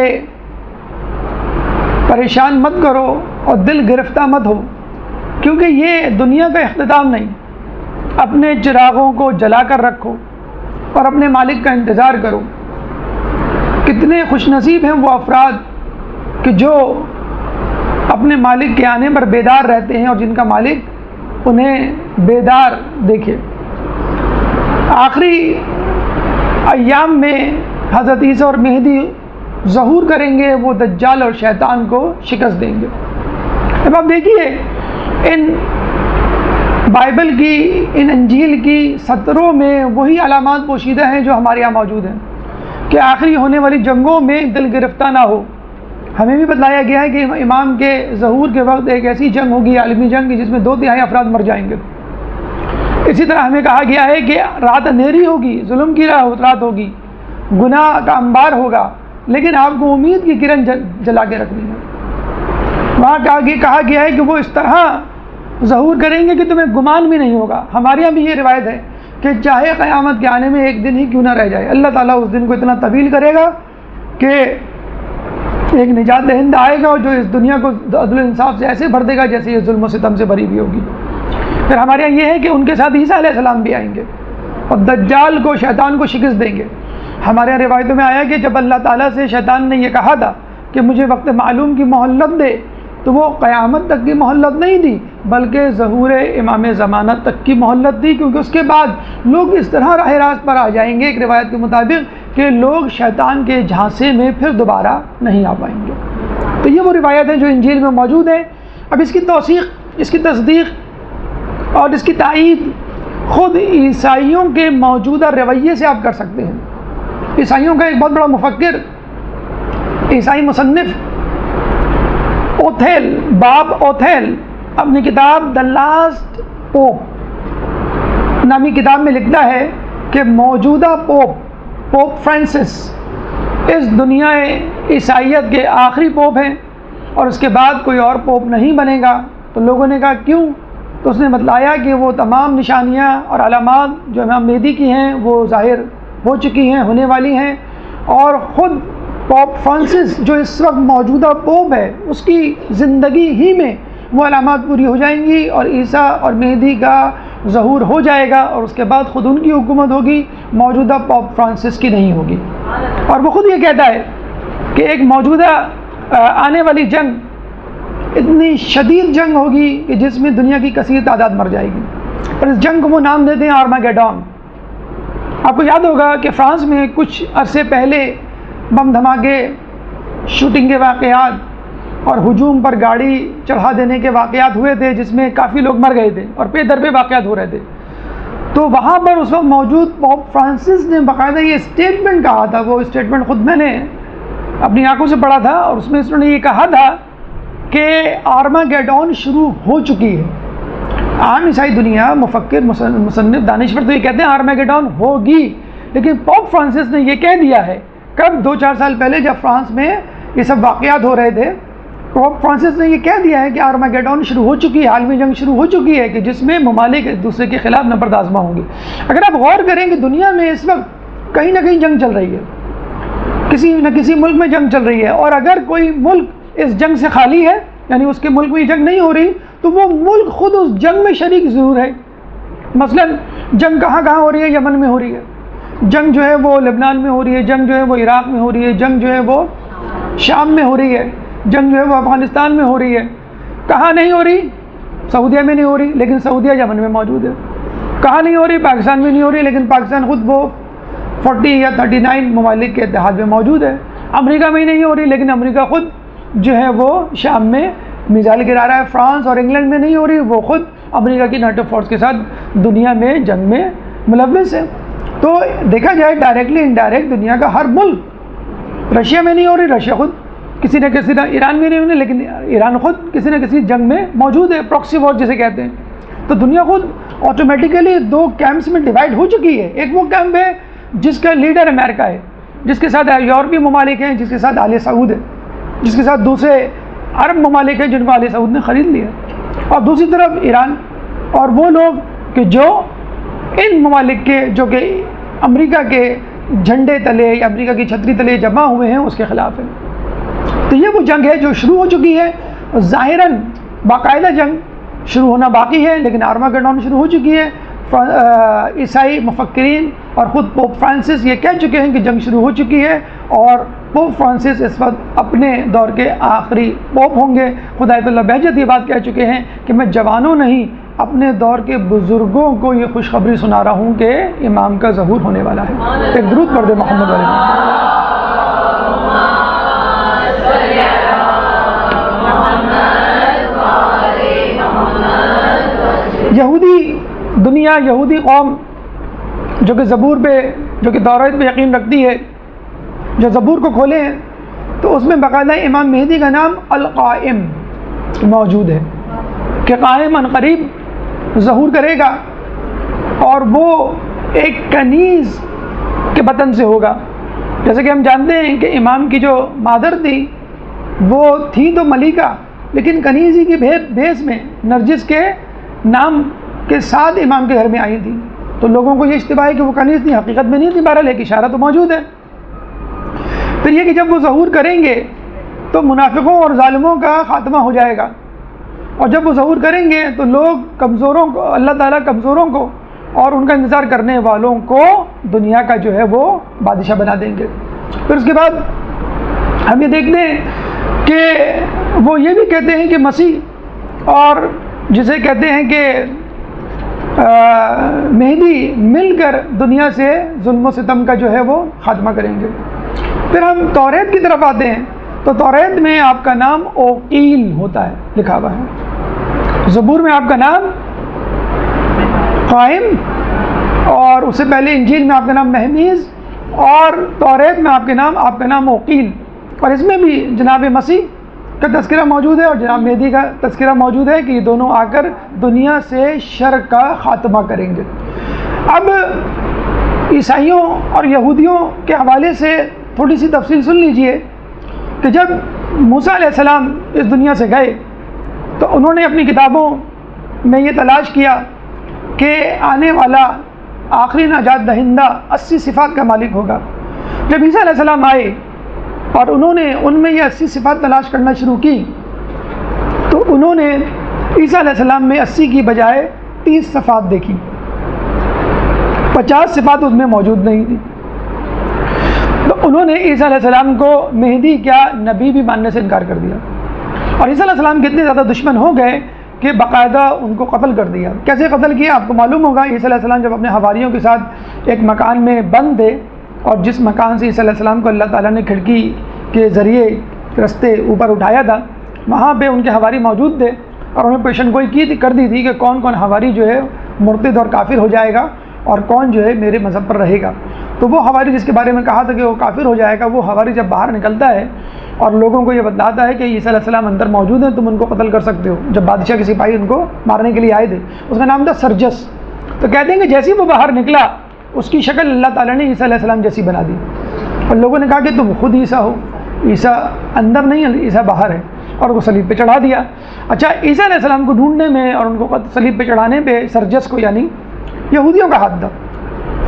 پریشان مت کرو اور دل گرفتہ مت ہو، کیونکہ یہ دنیا کا اختتام نہیں۔ اپنے چراغوں کو جلا کر رکھو اور اپنے مالک کا انتظار کرو۔ کتنے خوش نصیب ہیں وہ افراد کہ جو اپنے مالک کے آنے پر بیدار رہتے ہیں اور جن کا مالک انہیں بیدار دیکھے۔ آخری ایام میں حضرت عیسیٰ اور مہدی ظہور کریں گے، وہ دجال اور شیطان کو شکست دیں گے۔ اب آپ دیکھیے ان بائبل کی، ان انجیل کی سطروں میں وہی علامات پوشیدہ ہیں جو ہمارے یہاں موجود ہیں کہ آخری ہونے والی جنگوں میں دل گرفتہ نہ ہو۔ ہمیں بھی بتلایا گیا ہے کہ امام کے ظہور کے وقت ایک ایسی جنگ ہوگی، عالمی جنگ کی، جس میں 2/3 افراد مر جائیں گے۔ اسی طرح ہمیں کہا گیا ہے کہ رات اندھیری ہوگی، ظلم کی رات ہوگی، گناہ کا انبار ہوگا، لیکن آپ کو امید کی کرن جلا کے رکھنی ہے۔ وہاں کہا گیا ہے کہ وہ اس طرح ظہور کریں گے کہ تمہیں گمان بھی نہیں ہوگا۔ ہمارے یہاں بھی یہ روایت ہے کہ چاہے قیامت کے آنے میں ایک دن ہی کیوں نہ رہ جائے، اللہ تعالیٰ اس دن کو اتنا طویل کرے گا کہ ایک نجات دہندہ آئے گا اور جو اس دنیا کو عدل و انصاف سے ایسے بھر دے گا جیسے یہ ظلم و ستم سے بھری ہوئی ہوگی۔ پھر ہمارے یہاں یہ ہے کہ ان کے ساتھ عیسیٰ علیہ السلام بھی آئیں گے اور دجال کو، شیطان کو شکست دیں گے۔ ہمارے یہاں روایتوں میں آیا کہ جب اللہ تعالیٰ سے شیطان نے یہ کہا تھا کہ مجھے وقت معلوم کی مہلت دے، تو وہ قیامت تک کی مہلت نہیں دی بلکہ ظہور امام زمانہ تک کی مہلت دی، کیونکہ اس کے بعد لوگ اس طرح راہ راست پر آ جائیں گے ایک روایت کے مطابق کہ لوگ شیطان کے جھانسے میں پھر دوبارہ نہیں آ پائیں گے۔ تو یہ وہ روایت ہیں جو انجیل میں موجود ہیں۔ اب اس کی توثیق، اس کی تصدیق اور اس کی تائید خود عیسائیوں کے موجودہ رویے سے آپ کر سکتے ہیں۔ عیسائیوں کا ایک بہت بڑا مفکر، عیسائی مصنف باب اوتھیل اپنی کتاب دا لاسٹ پوپ نامی کتاب میں لکھتا ہے کہ موجودہ پوپ فرانسس اس دنیا عیسائیت کے آخری پوپ ہیں اور اس کے بعد کوئی اور پوپ نہیں بنے گا۔ تو لوگوں نے کہا کیوں؟ تو اس نے بتلایا کہ وہ تمام نشانیاں اور علامات جو امام مہدی کی ہیں وہ ظاہر ہو چکی ہیں، ہونے والی ہیں، اور خود پوپ فرانسس جو اس وقت موجودہ پوپ ہے اس کی زندگی ہی میں وہ علامات پوری ہو جائیں گی اور عیسیٰ اور مہدی کا ظہور ہو جائے گا، اور اس کے بعد خود ان کی حکومت ہوگی، موجودہ پوپ فرانسس کی نہیں ہوگی۔ اور وہ خود یہ کہتا ہے کہ ایک موجودہ آنے والی جنگ اتنی شدید جنگ ہوگی کہ جس میں دنیا کی کثیر تعداد مر جائے گی، اور اس جنگ کو وہ نام دیتے ہیں آرماگیڈون۔ آپ کو یاد ہوگا کہ فرانس میں کچھ عرصے پہلے بم دھماکے، شوٹنگ کے واقعات اور ہجوم پر گاڑی چڑھا دینے کے واقعات ہوئے تھے جس میں کافی لوگ مر گئے تھے اور پے در پہ واقعات ہو رہے تھے۔ تو وہاں پر اس وقت موجود پوپ فرانسس نے باقاعدہ یہ اسٹیٹمنٹ کہا تھا، وہ اسٹیٹمنٹ خود میں نے اپنی آنکھوں سے پڑھا تھا، اور اس میں انہوں نے یہ کہا تھا کہ آرماگیڈون شروع ہو چکی ہے۔ عام عیسائی دنیا، مفکر، مصنف، دانشور تو یہ کہتے ہیں آرماگیڈون ہوگی، لیکن پوپ فرانسس نے یہ کہہ دیا ہے کب 2-4 سال پہلے جب فرانس میں یہ سب واقعات ہو رہے تھے، پوپ فرانسس نے یہ کہہ دیا ہے کہ آرماگیڈون شروع ہو چکی ہے، عالمی جنگ شروع ہو چکی ہے کہ جس میں ممالک ایک دوسرے کے خلاف نبرد آزما ہوں گے۔ اگر آپ غور کریں کہ دنیا میں اس وقت کہیں نہ کہیں جنگ چل رہی ہے، کسی نہ کسی ملک میں جنگ چل رہی ہے، اور اگر کوئی ملک اس جنگ سے خالی ہے، یعنی اس کے ملک میں یہ جنگ نہیں ہو رہی، تو وہ ملک خود اس جنگ میں شریک ضرور ہے. مثلا جنگ کہاں کہاں ہو رہی ہے؟ یمن میں ہو رہی ہے. جنگ جو ہے وہ لبنان میں ہو رہی ہے. جنگ جو ہے وہ عراق میں ہو رہی ہے. جنگ جو ہے وہ شام میں ہو رہی ہے. جنگ جو ہے وہ افغانستان میں ہو رہی ہے. کہاں نہیں ہو رہی؟ سعودیہ میں نہیں ہو رہی، لیکن سعودیہ یمن میں موجود ہے. کہاں نہیں ہو رہی؟ پاکستان میں نہیں ہو رہی، لیکن پاکستان خود وہ 40 یا 39 ممالک کے اتحاد میں موجود ہے. امریکہ میں نہیں ہو رہی، لیکن امریکہ خود جو ہے وہ شام میں میزائل گرا رہا ہے. فرانس اور انگلینڈ میں نہیں ہو رہی، وہ خود امریکہ کی نیٹو فورس کے ساتھ دنیا میں جنگ میں ملوث ہے. تو دیکھا جائے ڈائریکٹلی انڈائریکٹ دنیا کا ہر ملک، رشیا میں نہیں ہو رہی، رشیا خود کسی نہ کسی طرح، ایران میں نہیں ہو رہی لیکن ایران خود کسی نہ کسی جنگ میں موجود ہے، پراکسی وار جسے کہتے ہیں. تو دنیا خود آٹومیٹیکلی دو کیمپس میں ڈیوائڈ ہو چکی ہے. ایک وہ کیمپ ہے جس کا لیڈر امریکہ ہے، جس کے ساتھ یورپی ممالک ہیں، جس کے ساتھ آل سعود ہے، جس کے ساتھ دوسرے عرب ممالک ہیں جن کو آل سعود نے خرید لیا. اور دوسری طرف ایران اور وہ لوگ کہ جو ان ممالک کے، جو کہ امریکہ کے جھنڈے تلے یا امریکہ کی چھتری تلے جمع ہوئے ہیں، اس کے خلاف ہے. تو یہ وہ جنگ ہے جو شروع ہو چکی ہے. ظاہراً باقاعدہ جنگ شروع ہونا باقی ہے، لیکن آرماگیڈون شروع ہو چکی ہے. عیسائی مفکرین اور خود پوپ فرانسس یہ کہہ چکے ہیں کہ جنگ شروع ہو چکی ہے، اور پوپ فرانسس اس وقت اپنے دور کے آخری پوپ ہوں گے. خدا آیت اللہ بہجت یہ بات کہہ چکے ہیں کہ میں جوانوں نہیں، اپنے دور کے بزرگوں کو یہ خوشخبری سنا رہا ہوں کہ امام کا ظہور ہونے والا ہے. ایک درود پڑھ دے محمد علیہ. یہودی دنیا، یہودی قوم جو کہ زبور پہ، جو کہ توریت پہ یقین رکھتی ہے، جو زبور کو کھولے ہیں تو اس میں باقاعدہ امام مہدی کا نام القائم موجود ہے کہ قائم عن قریب ظہور کرے گا، اور وہ ایک کنیز کے بطن سے ہوگا. جیسے کہ ہم جانتے ہیں کہ امام کی جو مادر تھی وہ تھی تو ملیکہ، لیکن کنیزی کی بھیس میں نرجس کے نام کے ساتھ امام کے گھر میں آئی تھی. تو لوگوں کو یہ اشتباہ ہے کہ وہ کنیز تھی، حقیقت میں نہیں تھی. بہرحال ایک اشارہ تو موجود ہے. پھر یہ کہ جب وہ ظہور کریں گے تو منافقوں اور ظالموں کا خاتمہ ہو جائے گا، اور جب وہ ظہور کریں گے تو لوگ کمزوروں کو، اللہ تعالیٰ کمزوروں کو اور ان کا انتظار کرنے والوں کو دنیا کا جو ہے وہ بادشاہ بنا دیں گے. پھر اس کے بعد ہم یہ دیکھتے ہیں کہ وہ یہ بھی کہتے ہیں کہ مسیح اور جسے کہتے ہیں کہ مہدی مل کر دنیا سے ظلم و ستم کا جو ہے وہ خاتمہ کریں گے. پھر ہم توریت کی طرف آتے ہیں تو توریت میں آپ کا نام اوقیل ہوتا ہے، لکھا ہوا ہے. زبور میں آپ کا نام قائم، اور اس سے پہلے انجیل میں آپ کا نام مہمیز، اور توریت میں آپ کا نام اوقیل. اور اس میں بھی جناب مسیح کا تذکرہ موجود ہے اور جناب مہدی کا تذکرہ موجود ہے کہ یہ دونوں آ کر دنیا سے شر کا خاتمہ کریں گے. اب عیسائیوں اور یہودیوں کے حوالے سے تھوڑی سی تفصیل سن لیجئے کہ جب موسیٰ علیہ السلام اس دنیا سے گئے تو انہوں نے اپنی کتابوں میں یہ تلاش کیا کہ آنے والا آخری نجات دہندہ 80 صفات کا مالک ہوگا. جب عیسیٰ علیہ السلام آئے اور انہوں نے ان میں یہ 80 صفات تلاش کرنا شروع کی تو انہوں نے عیسیٰ علیہ السلام میں 80 کی بجائے 30 صفات دیکھی. 50 صفات اس میں موجود نہیں تھی. تو انہوں نے عیسیٰ علیہ السلام کو مہدی کیا نبی بھی ماننے سے انکار کر دیا. اور عیسیٰ علیہ السلام کتنے زیادہ دشمن ہو گئے کہ باقاعدہ ان کو قتل کر دیا. کیسے قتل کیا آپ کو معلوم ہوگا. عیسیٰ علیہ السلام جب اپنے حواریوں کے ساتھ ایک مکان میں بند تھے، اور جس مکان سے عیسیٰ علیہ السلام کو اللہ تعالیٰ نے کھڑکی کے ذریعے رستے اوپر اٹھایا تھا، وہاں پہ ان کے حواری موجود تھے، اور انہیں پیشن گوئی کر دی تھی کہ کون کون حواری جو ہے مرتد اور کافر ہو جائے گا اور کون جو ہے میرے مذہب پر رہے گا. تو وہ حواری جس کے بارے میں کہا تھا کہ وہ کافر ہو جائے گا، وہ حواری جب باہر نکلتا ہے اور لوگوں کو یہ بتلاتا ہے کہ عیسیٰ علیہ السلام اندر موجود ہیں، تم ان کو قتل کر سکتے ہو. جب بادشاہ کے سپاہی ان کو مارنے کے لیے آئے تھے، اس کا نام تھا سرجس. تو کہتے ہیں کہ جیسے وہ باہر نکلا اس کی شکل اللہ تعالیٰ نے عیسیٰ علیہ السلام جیسی بنا دی، اور لوگوں نے کہا کہ تم خود عیسیٰ ہو. عیسیٰ اندر نہیں، عیسیٰ باہر ہے، اور وہ صلیب پہ چڑھا دیا. اچھا، عیسیٰ علیہ السلام کو ڈھونڈنے میں اور ان کو صلیب پہ چڑھانے پہ سرجس کو یعنی یہودیوں کا ہاتھ تھا.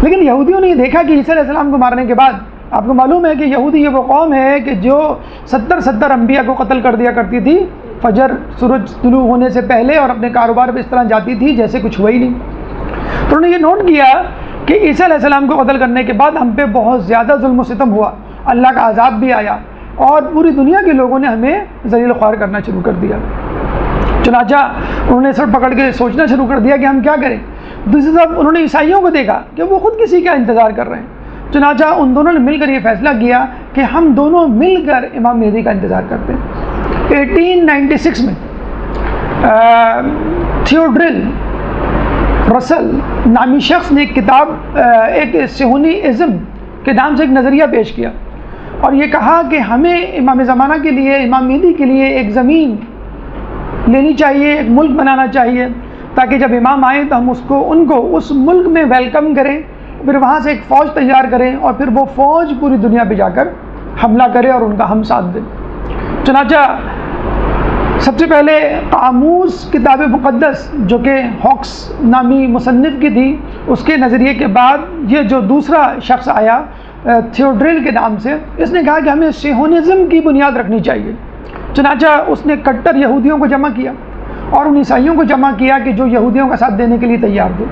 لیکن یہودیوں نے یہ دیکھا کہ عیسیٰ علیہ السلام کو مارنے کے بعد، آپ کو معلوم ہے کہ یہودی یہ وہ قوم ہے کہ جو 70 انبیاء کو قتل کر دیا کرتی تھی فجر سورج طلوع ہونے سے پہلے اور اپنے کاروبار پہ اس طرح جاتی تھی جیسے کچھ ہوا ہی نہیں۔ تو انہوں نے یہ نوٹ کیا کہ عیسیٰ علیہ السلام کو قتل کرنے کے بعد ہم پہ بہت زیادہ ظلم و ستم ہوا، اللہ کا عذاب بھی آیا اور پوری دنیا کے لوگوں نے ہمیں ذلیل و خوار کرنا شروع کر دیا۔ چنانچہ انہوں نے سر پکڑ کے سوچنا شروع کر دیا کہ ہم کیا کریں۔ دوسری طرف انہوں نے عیسائیوں کو دیکھا کہ وہ خود کسی کا انتظار کر رہے ہیں، چنانچہ ان دونوں نے مل کر یہ فیصلہ کیا کہ ہم دونوں مل کر امام مہدی کا انتظار کرتے ہیں۔ 1896 میں تھیوڈرل رسل نامی شخص نے ایک کتاب ایک صہیونی ازم کے نام سے ایک نظریہ پیش کیا اور یہ کہا کہ ہمیں امام زمانہ کے لیے، امام مہدی کے لیے ایک زمین لینی چاہیے، ایک ملک بنانا چاہیے تاکہ جب امام آئیں تو ہم ان کو اس ملک میں ویلکم کریں، پھر وہاں سے ایک فوج تیار کریں اور پھر وہ فوج پوری دنیا پہ جا کر حملہ کرے اور ان کا ہم ساتھ دیں۔ چنانچہ سب سے پہلے قاموس کتاب مقدس جو کہ ہاکس نامی مصنف کی تھی، اس کے نظریے کے بعد یہ جو دوسرا شخص آیا تھیوڈرل کے نام سے، اس نے کہا کہ ہمیں صہیونزم کی بنیاد رکھنی چاہیے۔ چنانچہ اس نے کٹر یہودیوں کو جمع کیا اور ان عیسائیوں کو جمع کیا کہ جو یہودیوں کا ساتھ دینے کے لیے تیار تھے۔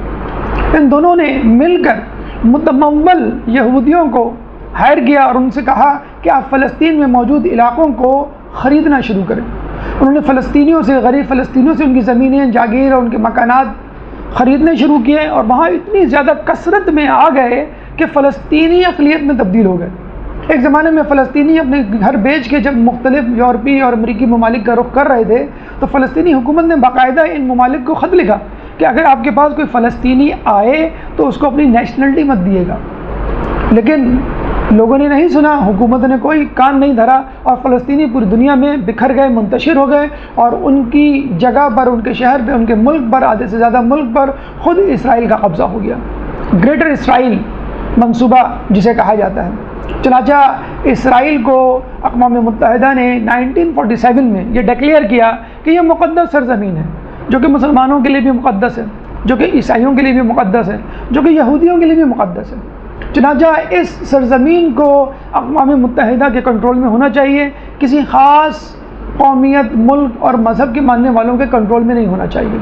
ان دونوں نے مل کر متمول یہودیوں کو ہائر کیا اور ان سے کہا کہ آپ فلسطین میں موجود علاقوں کو خریدنا شروع کریں۔ انہوں نے فلسطینیوں سے، غریب فلسطینیوں سے ان کی زمینیں، جاگیر اور ان کے مکانات خریدنے شروع کیے اور وہاں اتنی زیادہ کثرت میں آ گئے کہ فلسطینی اقلیت میں تبدیل ہو گئے۔ ایک زمانے میں فلسطینی اپنے گھر بیچ کے جب مختلف یورپی اور امریکی ممالک کا رخ کر رہے تھے تو فلسطینی حکومت نے باقاعدہ ان ممالک کو خط لکھا کہ اگر آپ کے پاس کوئی فلسطینی آئے تو اس کو اپنی نیشنلٹی مت دیے گا، لیکن لوگوں نے نہیں سنا، حکومت نے کوئی کان نہیں دھرا اور فلسطینی پوری دنیا میں بکھر گئے، منتشر ہو گئے اور ان کی جگہ پر، ان کے شہر پہ، ان کے ملک پر، آدھے سے زیادہ ملک پر خود اسرائیل کا قبضہ ہو گیا۔ گریٹر اسرائیل منصوبہ جسے کہا جاتا ہے۔ چنانچہ اسرائیل کو اقوام متحدہ نے 1947 میں یہ ڈکلیئر کیا کہ یہ مقدس سرزمین ہے، جو کہ مسلمانوں کے لیے بھی مقدس ہے، جو کہ عیسائیوں کے لیے بھی مقدس ہے، جو کہ یہودیوں کے لیے بھی مقدس ہے۔ چنانچہ اس سرزمین کو اقوام متحدہ کے کنٹرول میں ہونا چاہیے، کسی خاص قومیت، ملک اور مذہب کے ماننے والوں کے کنٹرول میں نہیں ہونا چاہیے،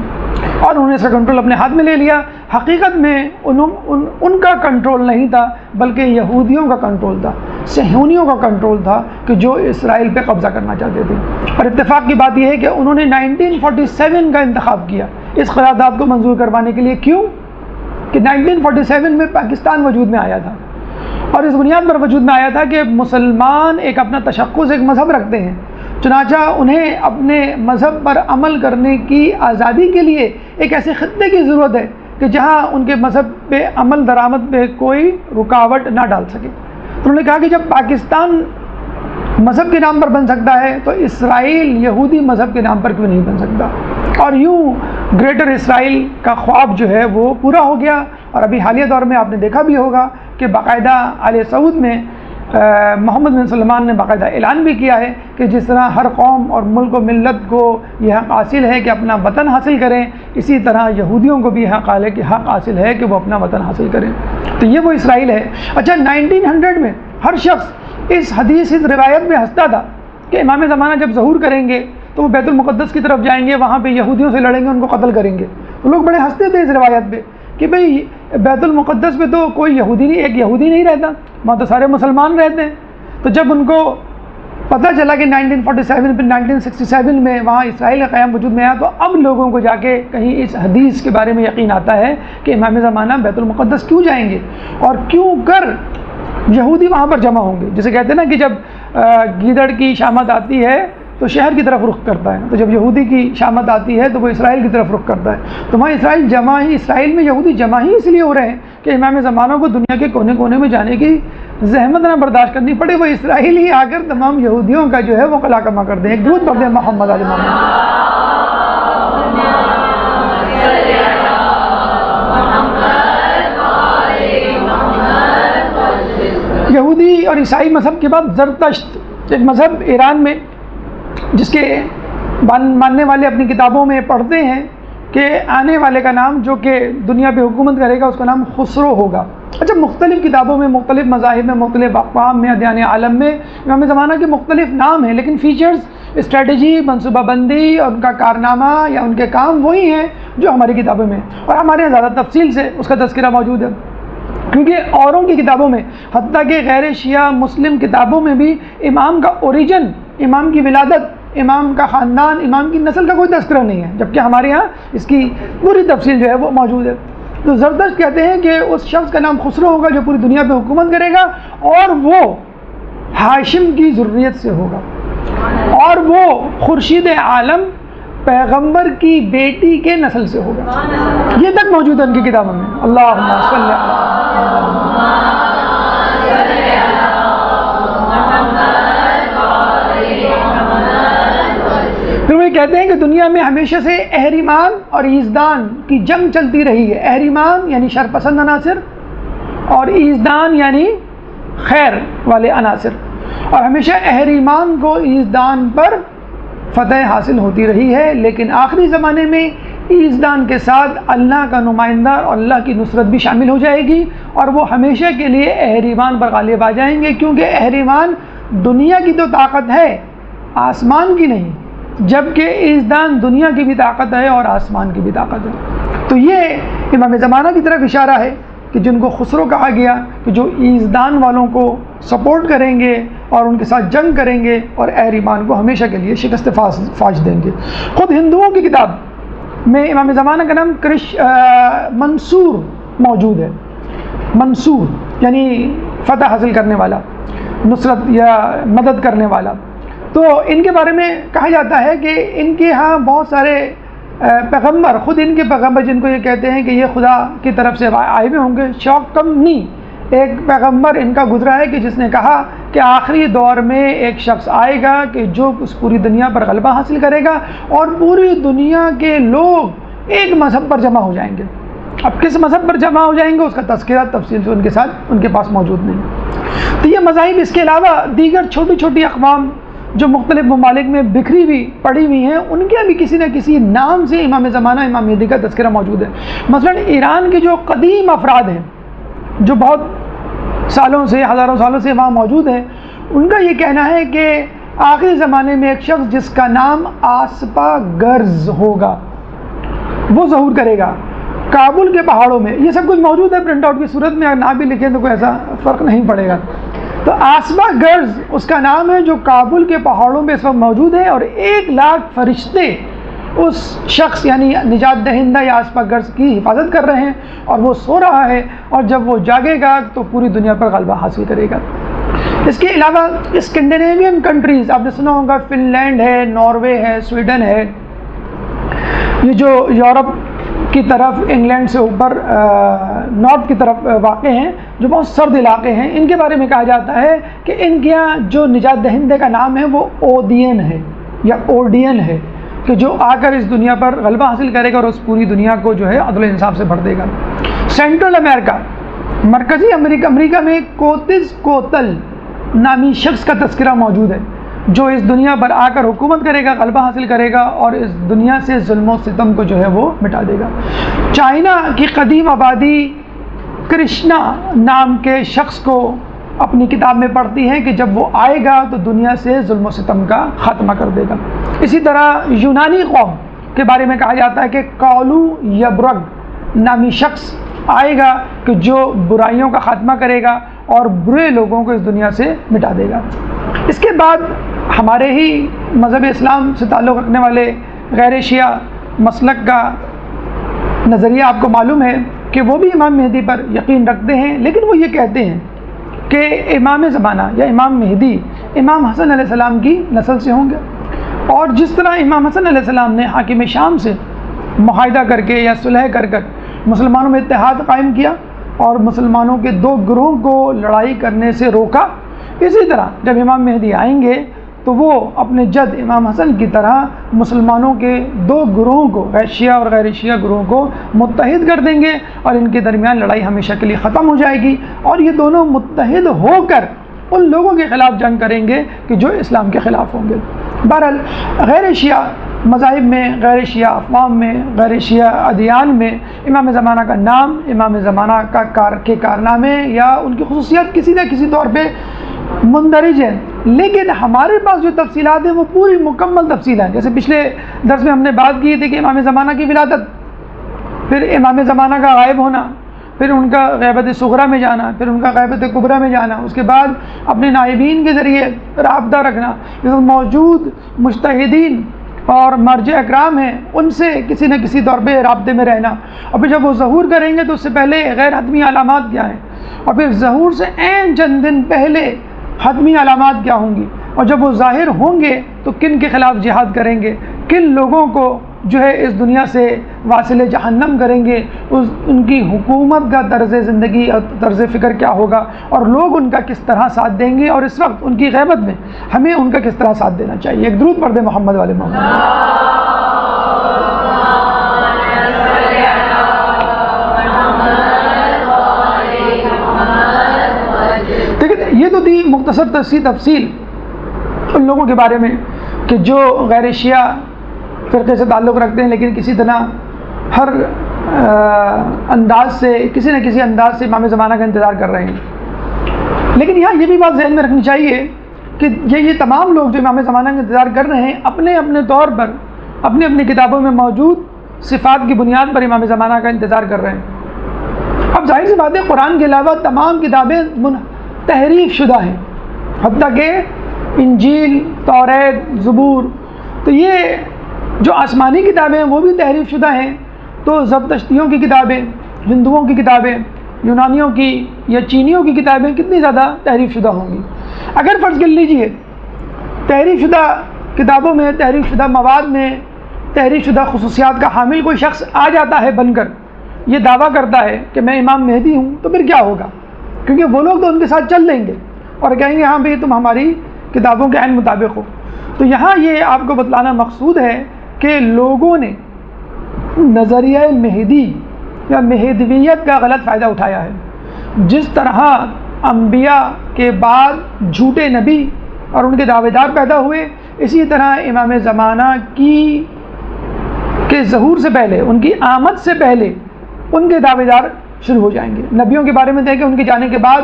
اور انہوں نے اس کا کنٹرول اپنے ہاتھ میں لے لیا۔ حقیقت میں ان کا کنٹرول نہیں تھا بلکہ یہودیوں کا کنٹرول تھا، صہیونیوں کا کنٹرول تھا کہ جو اسرائیل پہ قبضہ کرنا چاہتے تھے۔ اور اتفاق کی بات یہ ہے کہ انہوں نے 1947 کا انتخاب کیا اس قرارداد کو منظور کروانے کے لیے۔ کیوں؟ کہ 1947 میں پاکستان وجود میں آیا تھا اور اس بنیاد پر وجود میں آیا تھا کہ مسلمان ایک اپنا تشخص، ایک مذہب رکھتے ہیں، چنانچہ انہیں اپنے مذہب پر عمل کرنے کی آزادی کے لیے ایک ایسے خطے کی ضرورت ہے کہ جہاں ان کے مذہب پہ عمل درآمد پہ کوئی رکاوٹ نہ ڈال سکے۔ تو انہوں نے کہا کہ جب پاکستان مذہب کے نام پر بن سکتا ہے تو اسرائیل یہودی مذہب کے نام پر کیوں نہیں بن سکتا؟ اور یوں گریٹر اسرائیل کا خواب جو ہے وہ پورا ہو گیا۔ اور ابھی حالیہ دور میں آپ نے دیکھا بھی ہوگا کہ باقاعدہ آل سعود میں محمد بن سلمان نے باقاعدہ اعلان بھی کیا ہے کہ جس طرح ہر قوم اور ملک و ملت کو یہ حق حاصل ہے کہ اپنا وطن حاصل کریں، اسی طرح یہودیوں کو بھی حق حاصل ہے کہ وہ اپنا وطن حاصل کریں۔ تو یہ وہ اسرائیل ہے۔ اچھا، 1900 میں ہر شخص اس حدیث، اس روایت میں ہنستا تھا کہ امام زمانہ جب ظہور کریں گے تو وہ بیت المقدس کی طرف جائیں گے، وہاں پہ یہودیوں سے لڑیں گے، ان کو قتل کریں گے۔ تو لوگ بڑے ہنستے تھے اس روایت پہ کہ بھئی بیت المقدس پہ تو کوئی یہودی نہیں، ایک یہودی نہیں رہتا، وہاں تو سارے مسلمان رہتے ہیں۔ تو جب ان کو پتہ چلا کہ 1947 پھر 1967 میں وہاں اسرائیل کا قیام وجود میں آیا تو اب لوگوں کو جا کے کہیں اس حدیث کے بارے میں یقین آتا ہے کہ امام زمانہ بیت المقدس کیوں جائیں گے اور کیوں کر یہودی وہاں پر جمع ہوں گے۔ جسے کہتے ہیں نا کہ جب گیدڑ کی شامت آتی ہے تو شہر کی طرف رخ کرتا ہے، تو جب یہودی کی شامت آتی ہے تو وہ اسرائیل کی طرف رخ کرتا ہے۔ تو وہاں اسرائیل میں یہودی جمع ہی اس لیے ہو رہے ہیں کہ امام زمانہ کو دنیا کے کونے کونے میں جانے کی زحمت نہ برداشت کرنی پڑے، وہ اسرائیل ہی آ کر تمام یہودیوں کا جو ہے وہ قلع کما کر دیں۔ ایک درود پڑھ دیں محمد علی محمد۔ یہودی اور عیسائی مذہب کے بعد زرتشت ایک مذہب ایران میں، جس کے ماننے والے اپنی کتابوں میں پڑھتے ہیں کہ آنے والے کا نام جو کہ دنیا پہ حکومت کرے گا اس کا نام خسرو ہوگا۔ اچھا، مختلف کتابوں میں، مختلف مذاہب میں، مختلف اقوام میں، ادیان عالم میں امام زمانہ کے مختلف نام ہیں، لیکن فیچرز اسٹریٹجی، منصوبہ بندی اور ان کا کارنامہ یا ان کے کام وہی ہیں جو ہماری کتابوں میں، اور ہمارے یہاں زیادہ تفصیل سے اس کا تذکرہ موجود ہے، کیونکہ اوروں کی کتابوں میں، حتیٰ کہ غیر شیعہ مسلم کتابوں میں بھی امام کا اوریجن، امام کی ولادت، امام کا خاندان، امام کی نسل کا کوئی تذکرہ نہیں ہے، جبکہ ہمارے یہاں اس کی پوری تفصیل جو ہے وہ موجود ہے۔ تو زردشت کہتے ہیں کہ اس شخص کا نام خسرو ہوگا جو پوری دنیا پہ حکومت کرے گا، اور وہ ہاشم کی ذریت سے ہوگا، اور وہ خورشید عالم پیغمبر کی بیٹی کے نسل سے ہوگا۔ یہ تک موجود ہے ان کی کتابوں میں۔ اللہم صلی پھر وہ کہتے ہیں کہ دنیا میں ہمیشہ سے اہریمان اور ایزدان کی جنگ چلتی رہی ہے۔ اہریمان یعنی شرپسند عناصر، اور ایزدان یعنی خیر والے عناصر، اور ہمیشہ اہریمان کو ایزدان پر فتح حاصل ہوتی رہی ہے، لیکن آخری زمانے میں ایزدان کے ساتھ اللہ کا نمائندہ اور اللہ کی نصرت بھی شامل ہو جائے گی، اور وہ ہمیشہ کے لیے اہریمان پر غالب آ جائیں گے، کیونکہ اہریمان دنیا کی تو طاقت ہے، آسمان کی نہیں، جبکہ ایزدان دنیا کی بھی طاقت ہے اور آسمان کی بھی طاقت ہے۔ تو یہ امام زمانہ کی طرف اشارہ ہے کہ جن کو خسرو کہا گیا، کہ جو ایزدان والوں کو سپورٹ کریں گے اور ان کے ساتھ جنگ کریں گے اور اہریمان کو ہمیشہ کے لیے شکست فاش دیں گے۔ خود ہندوؤں کی کتاب میں امام زمانہ کا نام منصور موجود ہے۔ منصور یعنی فتح حاصل کرنے والا، نصرت یا مدد کرنے والا۔ تو ان کے بارے میں کہا جاتا ہے کہ ان کے ہاں بہت سارے پیغمبر، خود ان کے پیغمبر جن کو یہ کہتے ہیں کہ یہ خدا کی طرف سے آئے ہوئے ہوں گے، شوقمنی ایک پیغمبر ان کا گزرا ہے کہ جس نے کہا کہ آخری دور میں ایک شخص آئے گا کہ جو اس پوری دنیا پر غلبہ حاصل کرے گا، اور پوری دنیا کے لوگ ایک مذہب پر جمع ہو جائیں گے۔ اب کس مذہب پر جمع ہو جائیں گے اس کا تذکرہ تفصیل سے ان کے پاس موجود نہیں۔ تو یہ مذاہب اس کے علاوہ دیگر چھوٹی چھوٹی اقوام جو مختلف ممالک میں بکھری ہوئی پڑی ہوئی ہیں، ان کے بھی کسی نہ کسی نام سے امام زمانہ، امام مہدی کا تذکرہ موجود ہے۔ مثلا ایران کے جو قدیم افراد ہیں جو بہت سالوں سے، ہزاروں سالوں سے وہاں موجود ہیں، ان کا یہ کہنا ہے کہ آخری زمانے میں ایک شخص جس کا نام آسپا گرز ہوگا وہ ظہور کرے گا کابل کے پہاڑوں میں۔ یہ سب کچھ موجود ہے پرنٹ آؤٹ کی صورت میں، اگر نہ بھی لکھیں تو کوئی ایسا فرق نہیں پڑے گا۔ تو آسپا گرز اس کا نام ہے جو کابل کے پہاڑوں میں اس وقت موجود ہے، اور 1,00,000 فرشتے اس شخص یعنی نجات دہندہ یا آسپا گرز کی حفاظت کر رہے ہیں، اور وہ سو رہا ہے، اور جب وہ جاگے گا تو پوری دنیا پر غلبہ حاصل کرے گا۔ اس کے علاوہ اسکینڈینیوین کنٹریز آپ نے سنا ہوگا، فن لینڈ ہے، ناروے ہے، سویڈن ہے، یہ جو یورپ کی طرف، انگلینڈ سے اوپر نارتھ کی طرف واقع ہیں، جو بہت سرد علاقے ہیں، ان کے بارے میں کہا جاتا ہے کہ ان کے یہاں جو نجات دہندے کا نام ہے وہ اودین ہے یا اوڈین ہے، کہ جو آ کر اس دنیا پر غلبہ حاصل کرے گا اور اس پوری دنیا کو جو ہے عدل و انصاف سے بھر دے گا۔ سینٹرل امریکہ، مرکزی امریکہ میں کوتز کوتل نامی شخص کا تذکرہ موجود ہے جو اس دنیا پر آ کر حکومت کرے گا، غلبہ حاصل کرے گا اور اس دنیا سے ظلم و ستم کو جو ہے وہ مٹا دے گا۔ چائنا کی قدیم آبادی کرشنا نام کے شخص کو اپنی کتاب میں پڑھتی ہیں کہ جب وہ آئے گا تو دنیا سے ظلم و ستم کا خاتمہ کر دے گا۔ اسی طرح یونانی قوم کے بارے میں کہا جاتا ہے کہ کالو یبرگ نامی شخص آئے گا کہ جو برائیوں کا خاتمہ کرے گا اور برے لوگوں کو اس دنیا سے مٹا دے گا۔ اس کے بعد ہمارے ہی مذہب اسلام سے تعلق رکھنے والے غیر شیعہ مسلک کا نظریہ آپ کو معلوم ہے کہ وہ بھی امام مہدی پر یقین رکھتے ہیں، لیکن وہ یہ کہتے ہیں کہ امام زمانہ یا امام مہدی امام حسن علیہ السلام کی نسل سے ہوں گے، اور جس طرح امام حسن علیہ السلام نے حاکم شام سے معاہدہ کر کے یا صلح کر مسلمانوں میں اتحاد قائم کیا اور مسلمانوں کے دو گروہوں کو لڑائی کرنے سے روکا، اسی طرح جب امام مہدی آئیں گے تو وہ اپنے جد امام حسن کی طرح مسلمانوں کے دو گروہوں کو، شیعہ اور غیر شیعہ گروہوں کو متحد کر دیں گے، اور ان کے درمیان لڑائی ہمیشہ کے لیے ختم ہو جائے گی، اور یہ دونوں متحد ہو کر ان لوگوں کے خلاف جنگ کریں گے کہ جو اسلام کے خلاف ہوں گے۔ بہرحال غیر شیعہ مذاہب میں، غیر شیعہ اقوام میں، غیر شیعہ ادیان میں امام زمانہ کا نام، امام زمانہ کے کارنامے یا ان کی خصوصیات کسی نہ کسی طور پہ مندرج ہیں لیکن ہمارے پاس جو تفصیلات ہیں وہ پوری مکمل تفصیل ہیں. جیسے پچھلے درس میں ہم نے بات کی تھی کہ امام زمانہ کی ولادت، پھر امام زمانہ کا غائب ہونا، پھر ان کا غیبت صغریٰ میں جانا، پھر ان کا غیبت کبریٰ میں جانا، اس کے بعد اپنے نائبین کے ذریعے رابطہ رکھنا، موجود مجتہدین اور مرجع اکرام ہیں ان سے کسی نہ کسی طور پہ رابطے میں رہنا. اور پھر جب وہ ظہور کریں گے تو اس سے پہلے غیر حتمی علامات کیا ہیں، اور پھر ظہور سے عین چند دن پہلے حتمی علامات کیا ہوں گی، اور جب وہ ظاہر ہوں گے تو کن کے خلاف جہاد کریں گے، کن لوگوں کو جو ہے اس دنیا سے واصل جہنم کریں گے، ان کی حکومت کا طرز زندگی اور طرز فکر کیا ہوگا، اور لوگ ان کا کس طرح ساتھ دیں گے، اور اس وقت ان کی غیبت میں ہمیں ان کا کس طرح ساتھ دینا چاہیے. ایک درود پڑھ دیں محمد والے محمد. دیکھیں یہ تو تھی مختصر تفصیل ان لوگوں کے بارے میں کہ جو غیر شیعہ فرقے سے تعلق رکھتے ہیں لیکن کسی طرح ہر انداز سے کسی نہ کسی انداز سے امام زمانہ کا انتظار کر رہے ہیں. لیکن یہاں یہ بھی بات ذہن میں رکھنی چاہیے کہ یہ تمام لوگ جو امام زمانہ کا انتظار کر رہے ہیں اپنے اپنے طور پر اپنی اپنی کتابوں میں موجود صفات کی بنیاد پر امام زمانہ کا انتظار کر رہے ہیں. اب ظاہر سی بات ہے قرآن کے علاوہ تمام کتابیں تحریف شدہ ہیں، حتیٰ کہ انجیل، توریت، زبور. تو یہ جو آسمانی کتابیں ہیں وہ بھی تحریف شدہ ہیں، تو زرتشتیوں کی کتابیں، ہندوؤں کی کتابیں، یونانیوں کی یا چینیوں کی کتابیں کتنی زیادہ تحریف شدہ ہوں گی. اگر فرض کر لیجئے تحریف شدہ کتابوں میں، تحریف شدہ مواد میں تحریف شدہ خصوصیات کا حامل کوئی شخص آ جاتا ہے بن کر، یہ دعویٰ کرتا ہے کہ میں امام مہدی ہوں، تو پھر کیا ہوگا؟ کیونکہ وہ لوگ تو ان کے ساتھ چل دیں گے اور کہیں گے ہاں بھئی تم ہماری کتابوں کے عین مطابق ہو. تو یہاں یہ آپ کو بتلانا مقصود ہے کہ لوگوں نے نظریہ مہدی یا مہدویت کا غلط فائدہ اٹھایا ہے. جس طرح انبیاء کے بعد جھوٹے نبی اور ان کے دعوے دار پیدا ہوئے، اسی طرح امام زمانہ کے ظہور سے پہلے، ان کی آمد سے پہلے ان کے دعوے دار شروع ہو جائیں گے. نبیوں کے بارے میں دیکھیں ان کے جانے کے بعد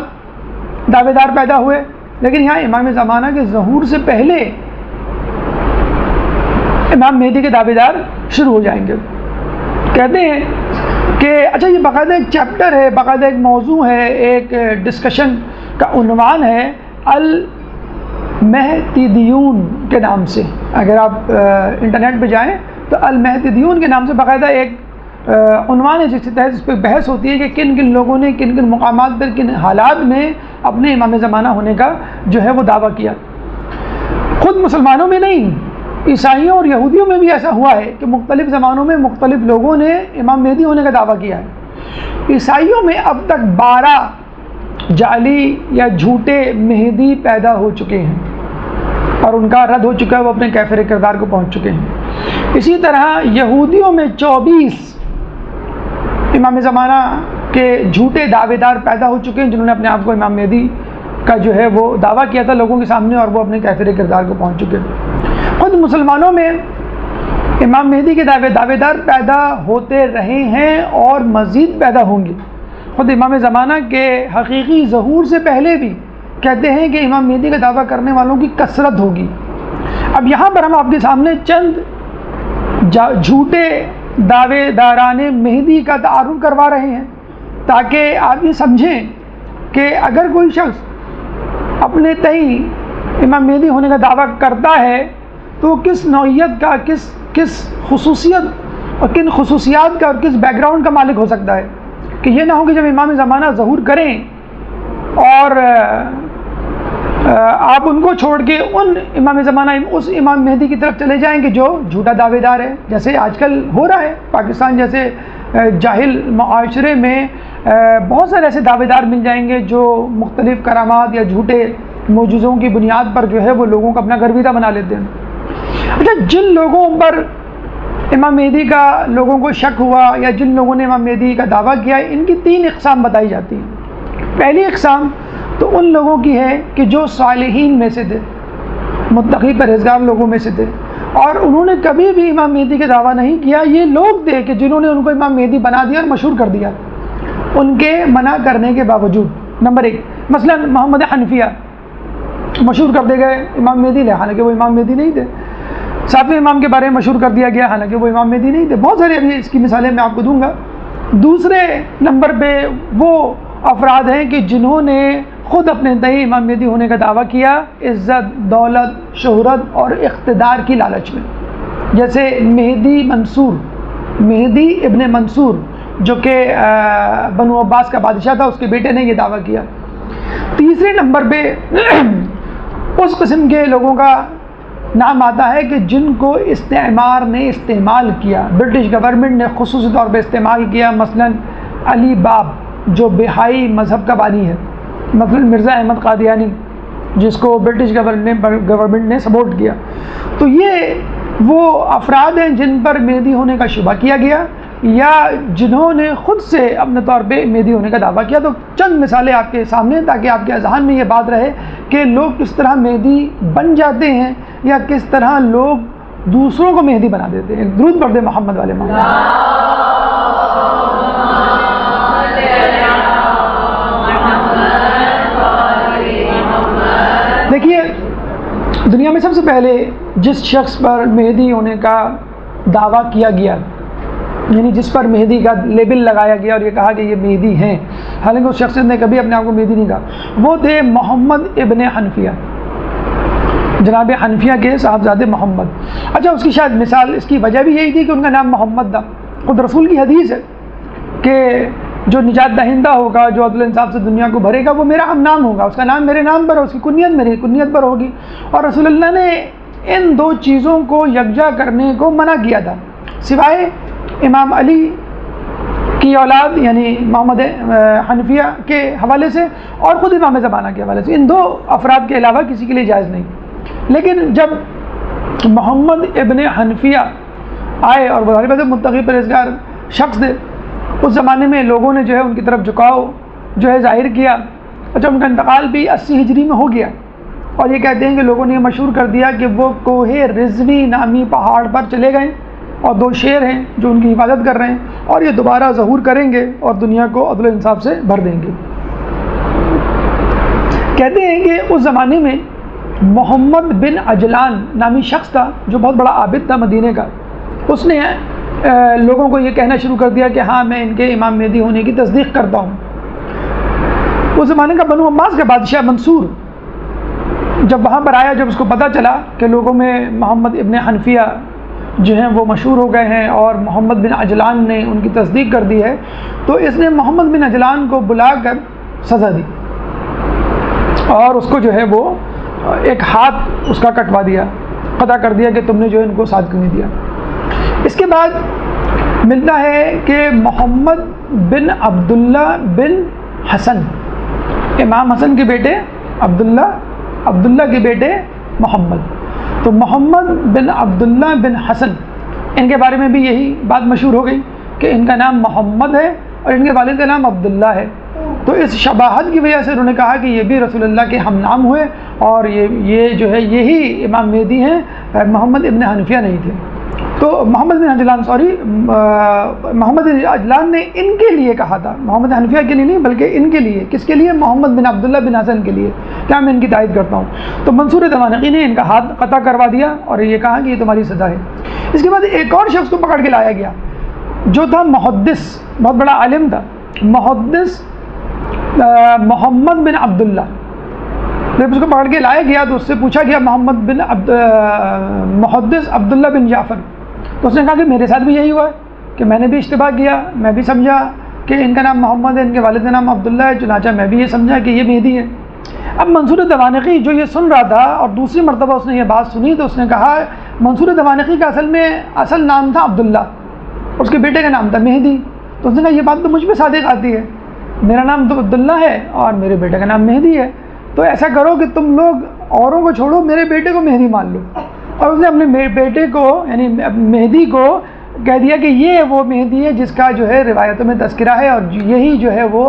دعوے دار پیدا ہوئے، لیکن یہاں امام زمانہ کے ظہور سے پہلے امام مہدی کے دعوے دار شروع ہو جائیں گے. کہتے ہیں کہ اچھا یہ باقاعدہ ایک چیپٹر ہے، باقاعدہ ایک موضوع ہے، ایک ڈسکشن کا عنوان ہے المہدیون کے نام سے. اگر آپ انٹرنیٹ پہ جائیں تو المہدیون کے نام سے باقاعدہ ایک عنوان ہے جس کے تحت اس پہ بحث ہوتی ہے کہ کن کن لوگوں نے کن کن مقامات پر کن حالات میں اپنے امام زمانہ ہونے کا جو ہے وہ دعویٰ کیا. خود مسلمانوں میں نہیں، عیسائیوں اور یہودیوں میں بھی ایسا ہوا ہے کہ مختلف زمانوں میں مختلف لوگوں نے امام مہدی ہونے کا دعویٰ کیا ہے. عیسائیوں میں اب تک 12 جعلی یا جھوٹے مہدی پیدا ہو چکے ہیں اور ان کا رد ہو چکا ہے، وہ اپنے کیفر کردار کو پہنچ چکے ہیں. اسی طرح یہودیوں میں 24 امام زمانہ کے جھوٹے دعوے دار پیدا ہو چکے ہیں جنہوں نے اپنے آپ کو امام مہدی کا جو ہے وہ دعویٰ کیا تھا لوگوں کے سامنے، اور وہ اپنے کیفر کردار کو پہنچ چکے ہیں. خود مسلمانوں میں امام مہدی کے دعوے دار پیدا ہوتے رہے ہیں اور مزید پیدا ہوں گے. خود امام زمانہ کے حقیقی ظہور سے پہلے بھی کہتے ہیں کہ امام مہدی کا دعویٰ کرنے والوں کی کثرت ہوگی. اب یہاں پر ہم آپ کے سامنے چند جھوٹے دعوے داران مہدی کا تعارف کروا رہے ہیں تاکہ آپ یہ سمجھیں کہ اگر کوئی شخص اپنے تئیں امام مہدی ہونے کا دعویٰ کرتا ہے تو کس نوعیت کا، کس خصوصیت اور کن خصوصیات کا اور کس بیک گراؤنڈ کا مالک ہو سکتا ہے. کہ یہ نہ ہو کہ جب امام زمانہ ظہور کریں اور آپ ان کو چھوڑ کے ان امام زمانہ اس امام مہدی کی طرف چلے جائیں کہ جو جھوٹا دعوے دار ہے، جیسے آج کل ہو رہا ہے. پاکستان جیسے جاہل معاشرے میں بہت سارے ایسے دعوے دار مل جائیں گے جو مختلف کرامات یا جھوٹے معجزوں کی بنیاد پر جو ہے وہ لوگوں کو اپنا گرویدہ بنا لیتے ہیں. اچھا جن لوگوں پر امام مہدی کا لوگوں کو شک ہوا یا جن لوگوں نے امام مہدی کا دعویٰ کیا، ان کی 3 اقسام بتائی جاتی ہیں. پہلی اقسام تو ان لوگوں کی ہے کہ جو صالحین میں سے تھے، متقی پرہیزگار لوگوں میں سے تھے، اور انہوں نے کبھی بھی امام مہدی کا دعویٰ نہیں کیا. یہ لوگ تھے کہ جنہوں نے ان کو امام مہدی بنا دیا اور مشہور کر دیا ان کے منع کرنے کے باوجود. نمبر 1 مثلا محمد حنفیہ مشہور کر دے گئے امام مہدی نے، حالانکہ وہ امام مہدی نہیں تھے۔ 7ویں امام کے بارے میں مشہور کر دیا گیا، حالانکہ وہ امام مہدی نہیں تھے۔ بہت سارے ابھی اس کی مثالیں میں آپ کو دوں گا۔ دوسرے نمبر پہ وہ افراد ہیں کہ جنہوں نے خود اپنے تئیں امام مہدی ہونے کا دعویٰ کیا عزت، دولت، شہرت اور اقتدار کی لالچ میں، جیسے مہدی ابن منصور جو کہ بنو عباس کا بادشاہ تھا، اس کے بیٹے نے یہ دعویٰ کیا۔ تیسرے نمبر پہ اس قسم کے لوگوں کا نام آتا ہے کہ جن کو استعمار نے استعمال کیا، برٹش گورنمنٹ نے خصوصی طور پہ استعمال کیا، مثلا علی باب جو بہائی مذہب کا بانی ہے، مثلا مرزا احمد قادیانی جس کو برٹش گورنمنٹ نے سپورٹ کیا۔ تو یہ وہ افراد ہیں جن پر مہدی ہونے کا شبہ کیا گیا یا جنہوں نے خود سے اپنے طور پہ مہدی ہونے کا دعویٰ کیا۔ تو چند مثالیں آپ کے سامنے تاکہ آپ کے اذہان میں یہ بات رہے کہ لوگ کس طرح مہدی بن جاتے ہیں یا کس طرح لوگ دوسروں کو مہدی بنا دیتے ہیں۔ درود پڑھ دیں محمد والے محمد۔ دیکھیے، دنیا میں سب سے پہلے جس شخص پر مہدی ہونے کا دعویٰ کیا گیا، یعنی جس پر مہدی کا لیبل لگایا گیا اور یہ کہا کہ یہ مہدی ہیں، حالانکہ اس شخص نے کبھی اپنے آپ کو مہدی نہیں کہا، وہ تھے محمد ابن حنفیہ، جناب حنفیہ کے صاحبزادے محمد۔ اچھا، اس کی شاید مثال، اس کی وجہ بھی یہی تھی کہ ان کا نام محمد تھا۔ خود رسول کی حدیث ہے کہ جو نجات دہندہ ہوگا، جو عدل انصاف سے دنیا کو بھرے گا، وہ میرا ہم نام ہوگا، اس کا نام میرے نام پر، اس کی کنیت میری کنیت پر ہوگی۔ اور رسول اللہ نے ان دو چیزوں کو یکجا کرنے کو منع کیا تھا، سوائے امام علی کی اولاد یعنی محمد حنفیہ کے حوالے سے اور خود امام زمانہ کے حوالے سے، ان دو افراد کے علاوہ کسی کے لیے جائز نہیں۔ لیکن جب محمد ابن حنفیہ آئے اور وہ ظاہر متقی پرہیزگار شخص تھے، اس زمانے میں لوگوں نے جو ہے ان کی طرف جھکاؤ جو ہے ظاہر کیا، اور جب ان کا انتقال بھی 80 ہجری میں ہو گیا، اور یہ کہتے ہیں کہ لوگوں نے یہ مشہور کر دیا کہ وہ کوہ رضوی نامی پہاڑ پر چلے گئے اور دو شیر ہیں جو ان کی حفاظت کر رہے ہیں، اور یہ دوبارہ ظہور کریں گے اور دنیا کو عدل و انصاف سے بھر دیں گے۔ کہتے ہیں کہ اس زمانے میں محمد بن عجلان نامی شخص تھا جو بہت بڑا عابد تھا مدینے کا، اس نے لوگوں کو یہ کہنا شروع کر دیا کہ ہاں میں ان کے امام مہدی ہونے کی تصدیق کرتا ہوں۔ اس زمانے کا بنو عباس کا بادشاہ منصور جب وہاں پر آیا، جب اس کو پتہ چلا کہ لوگوں میں محمد ابن حنفیہ جو ہیں وہ مشہور ہو گئے ہیں اور محمد بن عجلان نے ان کی تصدیق کر دی ہے، تو اس نے محمد بن عجلان کو بلا کر سزا دی اور اس کو جو ہے وہ ایک ہاتھ اس کا کٹوا دیا، قطع کر دیا کہ تم نے جو ہے ان کو ساتھ کیوں نہیں دیا۔ اس کے بعد ملتا ہے کہ محمد بن عبداللہ بن حسن، امام حسن کے بیٹے عبداللہ کے بیٹے محمد، تو محمد بن عبداللہ بن حسن، ان کے بارے میں بھی یہی بات مشہور ہو گئی کہ ان کا نام محمد ہے اور ان کے والد کا نام عبداللہ ہے۔ تو اس شباہت کی وجہ سے انہوں نے کہا کہ یہ بھی رسول اللہ کے ہم نام ہوئے اور یہ جو ہے یہی امام مہدی ہیں، محمد ابن حنفیہ نہیں تھے۔ تو محمد بن عجلان نے ان کے لیے کہا تھا، محمد حنفیہ کے لیے نہیں بلکہ ان کے لیے، کس کے لیے؟ محمد بن عبداللہ بن حسن کے لیے، کیا میں ان کی تائید کرتا ہوں۔ تو منصور دوانقی نے ان کا ہاتھ قطع کروا دیا اور یہ کہا کہ یہ تمہاری سزا ہے۔ اس کے بعد ایک اور شخص کو پکڑ کے لایا گیا جو تھا محدث، بہت بڑا عالم تھا، محدث محمد بن عبداللہ۔ جب اس کو پکڑ کے لایا گیا تو اس سے پوچھا گیا محدث عبداللہ بن جعفر، تو اس نے کہا کہ میرے ساتھ بھی یہی ہوا ہے کہ میں نے بھی اشتباہ کیا، میں بھی سمجھا کہ ان کا نام محمد ہے، ان کے والد کا نام عبداللہ ہے، چنانچہ میں بھی یہ سمجھا کہ یہ مہدی ہے۔ اب منصور دوانقی جو یہ سن رہا تھا اور دوسری مرتبہ اس نے یہ بات سنی تو اس نے کہا، منصور دوانقی کا اصل نام تھا عبداللہ، اس کے بیٹے کا نام تھا مہدی، تو اس نے کہا یہ بات تو مجھ پہ صادق آتی ہے، میرا نام تو عبداللہ ہے اور میرے بیٹے کا نام مہدی ہے، تو ایسا کرو کہ تم لوگ اوروں کو چھوڑو، میرے بیٹے کو مہدی مان لو۔ اور اس نے اپنے بیٹے کو یعنی مہدی کو کہہ دیا کہ یہ وہ مہدی ہے جس کا جو ہے روایتوں میں تذکرہ ہے اور یہی جو ہے وہ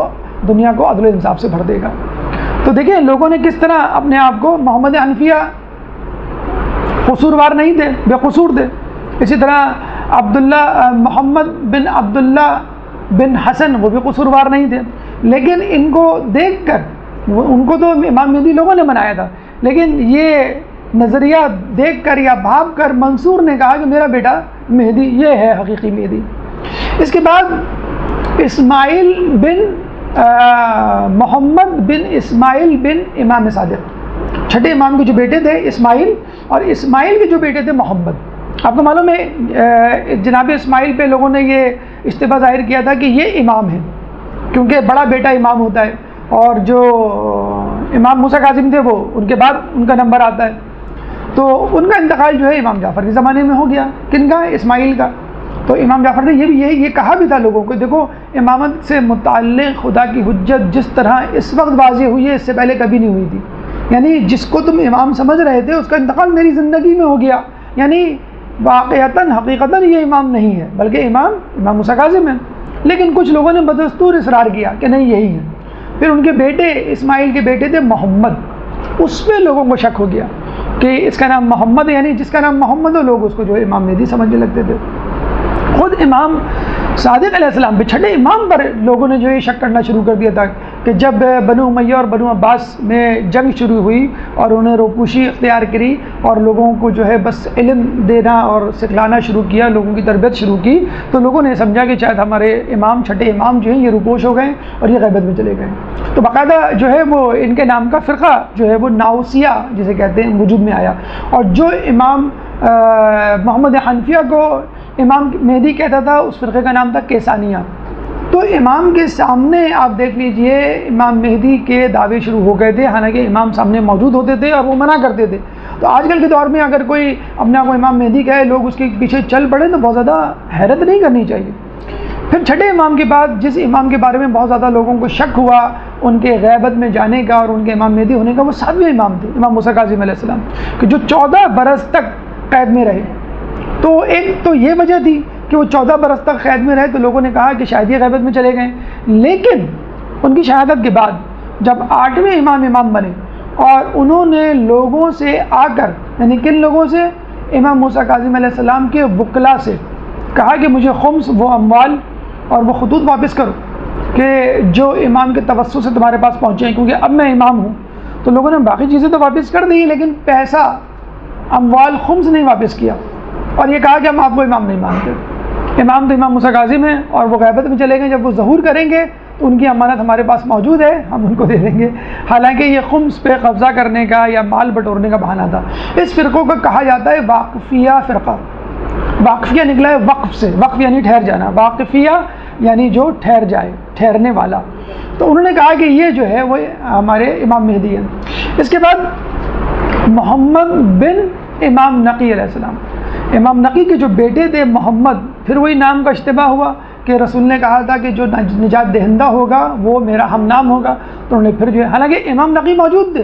دنیا کو عدل و انصاف سے بھر دے گا۔ تو دیکھیں لوگوں نے کس طرح اپنے آپ کو، محمد حنفیہ قصوروار نہیں تھے، بے قصور تھے، اسی طرح محمد بن عبداللہ بن حسن وہ بھی قصوروار نہیں تھے، لیکن ان کو دیکھ کر ان کو تو امام مہدی لوگوں نے بنایا تھا، لیکن یہ نظریہ دیکھ کر یا بھاپ کر منصور نے کہا کہ میرا بیٹا مہدی یہ ہے حقیقی مہدی۔ اس کے بعد اسماعیل بن محمد بن اسماعیل بن امام صادق، چھٹے امام کے جو بیٹے تھے اسماعیل، اور اسماعیل کے جو بیٹے تھے محمد۔ آپ کو معلوم ہے جناب اسماعیل پہ لوگوں نے یہ اشتباہ ظاہر کیا تھا کہ یہ امام ہے، کیونکہ بڑا بیٹا امام ہوتا ہے، اور جو امام موسیٰ کاظم تھے وہ ان کے بعد ان کا نمبر آتا ہے۔ تو ان کا انتقال جو ہے امام جعفر کے زمانے میں ہو گیا۔ کن کا؟ اسماعیل کا۔ تو امام جعفر نے یہ کہا بھی تھا لوگوں کو، دیکھو امامت سے متعلق خدا کی حجت جس طرح اس وقت واضح ہوئی ہے، اس سے پہلے کبھی نہیں ہوئی تھی۔ یعنی جس کو تم امام سمجھ رہے تھے اس کا انتقال میری زندگی میں ہو گیا، یعنی واقعتاً حقیقتاً یہ امام نہیں ہے بلکہ امام موسیٰ کاظم ہے۔ لیکن کچھ لوگوں نے بدستور اصرار کیا کہ نہیں یہی ہے۔ پھر ان کے بیٹے اسماعیل کے بیٹے تھے محمد، اس پہ لوگوں کو شک ہو گیا کہ اس کا نام محمد ہے، یعنی جس کا نام محمد ہو لوگ اس کو جو ہے امام مہدی سمجھنے لگتے تھے۔ خود امام صادق علیہ السلام پہ چھٹے امام پر لوگوں نے جو ہے شک کرنا شروع کر دیا تھا کہ جب بنو امیہ اور بنو عباس میں جنگ شروع ہوئی اور انہیں روپوشی اختیار کری اور لوگوں کو جو ہے بس علم دینا اور سکھلانا شروع کیا، لوگوں کی تربیت شروع کی، تو لوگوں نے سمجھا کہ شاید ہمارے امام چھٹے امام جو ہیں یہ روپوش ہو گئے اور یہ غیبت میں چلے گئے۔ تو باقاعدہ جو ہے وہ ان کے نام کا فرقہ جو ہے وہ ناؤسیہ جسے کہتے ہیں وجود میں آیا، اور جو امام محمد حنفیہ کو امام مہدی کہتا تھا اس فرقے کا نام تھا کیسانیہ۔ تو امام کے سامنے آپ دیکھ لیجئے امام مہدی کے دعوے شروع ہو گئے تھے، حالانکہ امام سامنے موجود ہوتے تھے اور وہ منع کرتے تھے۔ تو آج کل کے دور میں اگر کوئی اپنے آپ کو امام مہدی کہے، لوگ اس کے پیچھے چل پڑے تو بہت زیادہ حیرت نہیں کرنی چاہیے۔ پھر چھٹے امام کے بعد جس امام کے بارے میں بہت زیادہ لوگوں کو شک ہوا ان کے غیبت میں جانے کا اور ان کے امام مہدی ہونے کا، وہ 7ویں امام تھے امام موسیٰ کاظم علیہ السلام، کہ جو 14 برس تک قید میں رہے۔ تو ایک تو یہ وجہ تھی کہ وہ 14 برس تک قید میں رہے، تو لوگوں نے کہا کہ شاید یہ غیبت میں چلے گئے۔ لیکن ان کی شہادت کے بعد جب 8ویں امام بنے اور انہوں نے لوگوں سے آ کر، یعنی کن لوگوں سے؟ امام موسیٰ کاظم علیہ السلام کے وکلاء سے کہا کہ مجھے خمس وہ اموال اور وہ خطوط واپس کرو کہ جو امام کے توسط سے تمہارے پاس پہنچے ہیں، کیونکہ اب میں امام ہوں۔ تو لوگوں نے باقی چیزیں تو واپس کر دی، لیکن پیسہ اموال خمس نہیں واپس کیا، اور یہ کہا کہ ہم آپ کو امام نہیں مانتے، امام تو امام موسیٰ کاظم ہیں اور وہ غیبت میں چلے گئے، جب وہ ظہور کریں گے تو ان کی امانت ہمارے پاس موجود ہے، ہم ان کو دے دیں گے۔ حالانکہ یہ خمس پہ قبضہ کرنے کا یا مال بٹورنے کا بہانہ تھا۔ اس فرقوں کو کہا جاتا ہے واقفیہ فرقہ۔ واقفیہ نکلا ہے وقف سے، وقف یعنی ٹھہر جانا، واقفیہ یعنی جو ٹھہر جائے، ٹھہرنے والا۔ تو انہوں نے کہا کہ یہ جو ہے وہ ہمارے امام مہدی ہیں۔ اس کے بعد محمد بن امام نقی علیہ السلام، امام نقی کے جو بیٹے تھے محمد، پھر وہی نام کا اشتباہ ہوا کہ رسول نے کہا تھا کہ جو نجات دہندہ ہوگا وہ میرا ہم نام ہوگا، تو انہوں نے پھر جو ہے، حالانکہ امام نقی موجود تھے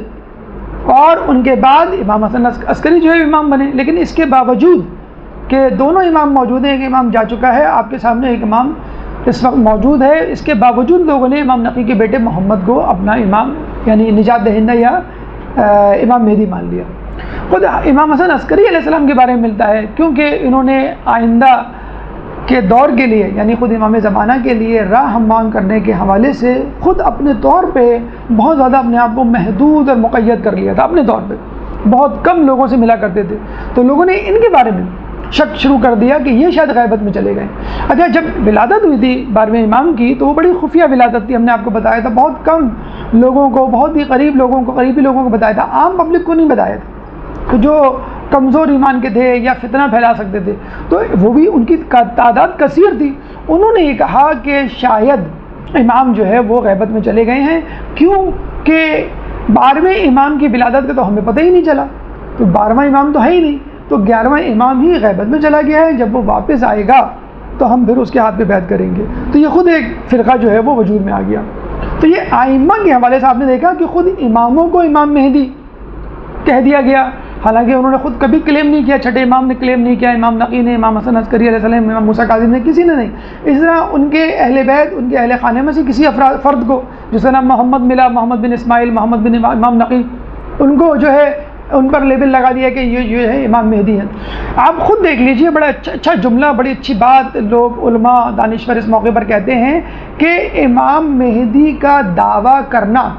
اور ان کے بعد امام حسن عسکری جو ہے امام بنے، لیکن اس کے باوجود کہ دونوں امام موجود ہیں، ایک امام جا چکا ہے آپ کے سامنے، ایک امام اس وقت موجود ہے، اس کے باوجود لوگوں نے امام نقی کے بیٹے محمد کو اپنا امام یعنی نجات دہندہ یا امام مہدی مان لیا۔ خود امام حسن عسکری علیہ السلام کے بارے میں ملتا ہے، کیونکہ انہوں نے آئندہ کے دور کے لیے یعنی خود امام زمانہ کے لیے راہ ہموار کرنے کے حوالے سے خود اپنے طور پہ بہت زیادہ اپنے آپ کو محدود اور مقید کر لیا تھا، اپنے طور پہ بہت کم لوگوں سے ملا کرتے تھے۔ تو لوگوں نے ان کے بارے میں شک شروع کر دیا کہ یہ شاید غیبت میں چلے گئے۔ اچھا، جب ولادت ہوئی تھی 12ویں امام کی تو وہ بڑی خفیہ ولادت تھی، ہم نے آپ کو بتایا تھا، بہت کم لوگوں کو، بہت ہی قریبی لوگوں کو بتایا تھا، عام پبلک کو نہیں بتایا تھا، تو جو کمزور ایمان کے تھے یا فتنہ پھیلا سکتے تھے، تو وہ بھی ان کی تعداد کثیر تھی۔ انہوں نے یہ کہا کہ شاید امام جو ہے وہ غیبت میں چلے گئے ہیں، کیوں کہ 12ویں امام کی ولادت کا تو ہمیں پتہ ہی نہیں چلا، تو 12واں امام تو ہے ہی نہیں، تو 11واں امام ہی غیبت میں چلا گیا ہے، جب وہ واپس آئے گا تو ہم پھر اس کے ہاتھ پہ بیعت کریں گے۔ تو یہ خود ایک فرقہ جو ہے وہ وجود میں آ گیا۔ تو یہ ائمہ کے حوالے سے آپ نے دیکھا کہ خود اماموں کو امام مہدی کہہ دیا گیا، حالانکہ انہوں نے خود کبھی کلیم نہیں کیا، چھٹے امام نے کلیم نہیں کیا، امام نقی نے، امام حسن عسکری علیہ السلام، امام موسیٰ کاظم نے، کسی نے نہیں۔ اس طرح ان کے اہل بیت، ان کے اہل خانے میں سے کسی فرد کو جس کا نام محمد ملا، محمد بن اسماعیل، محمد بن امام نقی، ان کو جو ہے ان پر لیبل لگا دیا کہ یہ ہے امام مہدی ہیں۔ آپ خود دیکھ لیجئے، بڑا اچھا جملہ، بڑی اچھی بات لوگ علماء دانشور اس موقع پر کہتے ہیں کہ امام مہدی کا دعویٰ کرنا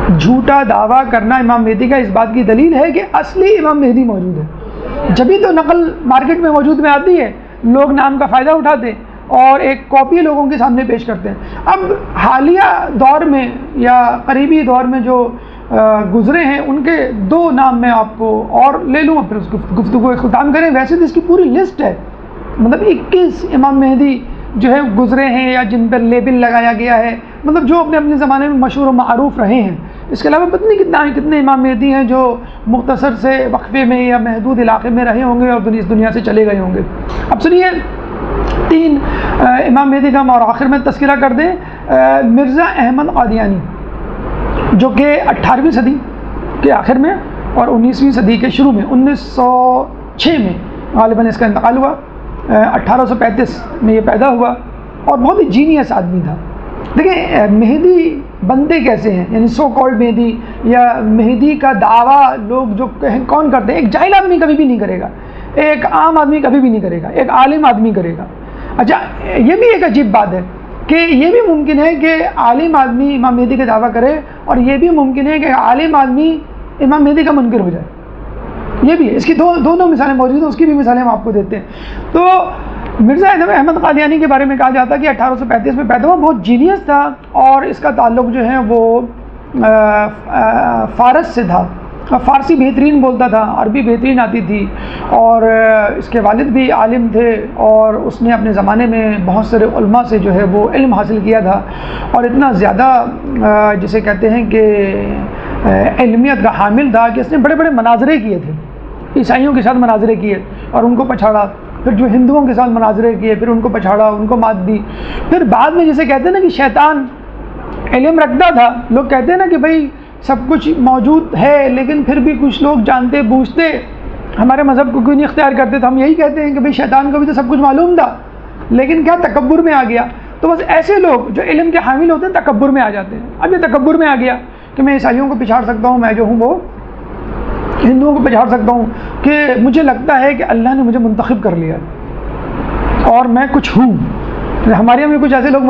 جھوٹا دعویٰ کرنا امام مہدی کا اس بات کی دلیل ہے کہ اصلی امام مہدی موجود ہے. جبھی تو نقل مارکیٹ میں موجود میں آتی ہے، لوگ نام کا فائدہ اٹھاتے اور ایک کاپی لوگوں کے سامنے پیش کرتے ہیں. اب حالیہ دور میں یا قریبی دور میں جو گزرے ہیں ان کے 2 نام میں آپ کو اور لے لوں، پھر اس گفتگو کو اختتام کریں. ویسے تو اس کی پوری لسٹ ہے، مطلب 21 امام مہدی جو ہے گزرے ہیں یا جن پر لیبل لگایا گیا ہے، مطلب جو اپنے اپنے زمانے میں مشہور و معروف رہے ہیں. اس کے علاوہ پتہ نہیں کتنے امام مہدی ہیں جو مختصر سے وقفے میں یا محدود علاقے میں رہے ہوں گے اور اس دنیا سے چلے گئے ہوں گے. اب سنیے 3 امام مہدی کا اور آخر میں تذکرہ کر دیں. مرزا احمد قادیانی جو کہ 18ویں صدی کے آخر میں اور 19ویں صدی کے شروع میں 1906 میں غالباً اس کا انتقال ہوا. 1835 میں یہ پیدا ہوا اور بہت ہی جینیس آدمی تھا. دیکھیں مہدی بنتے کیسے ہیں، یعنی سو کالڈ مہدی یا مہدی کا دعویٰ لوگ جو کون کرتے ہیں، ایک جاہل آدمی کبھی بھی نہیں کرے گا، ایک عام آدمی کبھی بھی نہیں کرے گا، ایک عالم آدمی کرے گا. اچھا یہ بھی ایک عجیب بات ہے کہ یہ بھی ممکن ہے کہ عالم آدمی امام مہدی کا دعویٰ کرے اور یہ بھی ممکن ہے کہ عالم آدمی امام مہدی کا منکر ہو جائے. یہ بھی ہے، اس کی دونوں مثالیں موجود ہیں، اس کی بھی مثالیں ہم آپ کو دیتے ہیں. تو مرزا احمد قادیانی کے بارے میں کہا جاتا ہے کہ 1835 میں پیدا ہوا، بہت جینیس تھا اور اس کا تعلق جو ہے وہ فارس سے تھا. فارسی بہترین بولتا تھا، عربی بہترین آتی تھی اور اس کے والد بھی عالم تھے اور اس نے اپنے زمانے میں بہت سارے علماء سے جو ہے وہ علم حاصل کیا تھا اور اتنا زیادہ جسے کہتے ہیں کہ علمیت کا حامل تھا کہ اس نے بڑے بڑے مناظرے کیے تھے. عیسائیوں کے ساتھ مناظرے کیے اور ان کو پچھاڑا، پھر جو ہندوؤں کے ساتھ مناظرے کیے پھر ان کو پچھاڑا، ان کو مات دی. پھر بعد میں جسے کہتے ہیں نا کہ شیطان علم رکھتا تھا، لوگ کہتے ہیں نا کہ بھائی سب کچھ موجود ہے لیکن پھر بھی کچھ لوگ جانتے بوجھتے ہمارے مذہب کو کیوں نہیں اختیار کرتے. تو ہم یہی کہتے ہیں کہ بھائی شیطان کو بھی تو سب کچھ معلوم تھا لیکن کیا تکبر میں آ گیا. تو بس ایسے لوگ جو علم کے حامل ہوتے ہیں تکبر میں آ جاتے ہیں. اب یہ تکبر میں آ گیا کہ میں عیسائیوں کو پچھاڑ سکتا ہوں، میں جو ہوں وہ ہندوؤں کو پچھاڑ سکتا ہوں، کہ مجھے لگتا ہے کہ اللہ نے مجھے منتخب کر لیا اور میں کچھ ہوں. ہمارے یہاں میں کچھ ایسے لوگ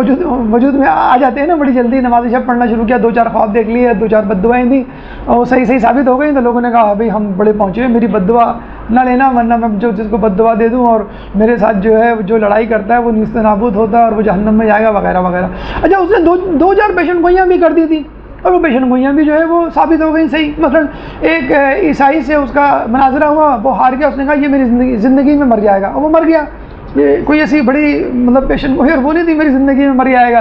وجود میں آ جاتے ہیں نا، بڑی جلدی نماز شب پڑھنا شروع کیا، 2-4 خواب دیکھ لیے، 2-4 بد دعائیں دیں اور صحیح ثابت ہو گئی تو لوگوں نے کہا بھائی ہم بڑے پہنچے ہیں، میری بد دعا نہ لینا ورنہ میں جس کو بد دعا دے دوں اور میرے ساتھ جو ہے جو لڑائی کرتا ہے وہ نیست نابود ہوتا ہے اور وہ جہنم میں جائے گا وغیرہ وغیرہ. اچھا اس نے 2-4 پیشن گوئیاں بھی کر دی تھی اور وہ پیشن گوئیاں بھی جو ہے وہ ثابت ہو گئی صحیح. مثلا ایک عیسائی سے اس کا مناظرہ ہوا، وہ ہار گیا، اس نے کہا یہ میری زندگی میں مر جائے گا اور وہ مر گیا. یہ کوئی ایسی بڑی مطلب پیشن گوئی اور وہ نہیں تھی میری زندگی میں مر جائے گا.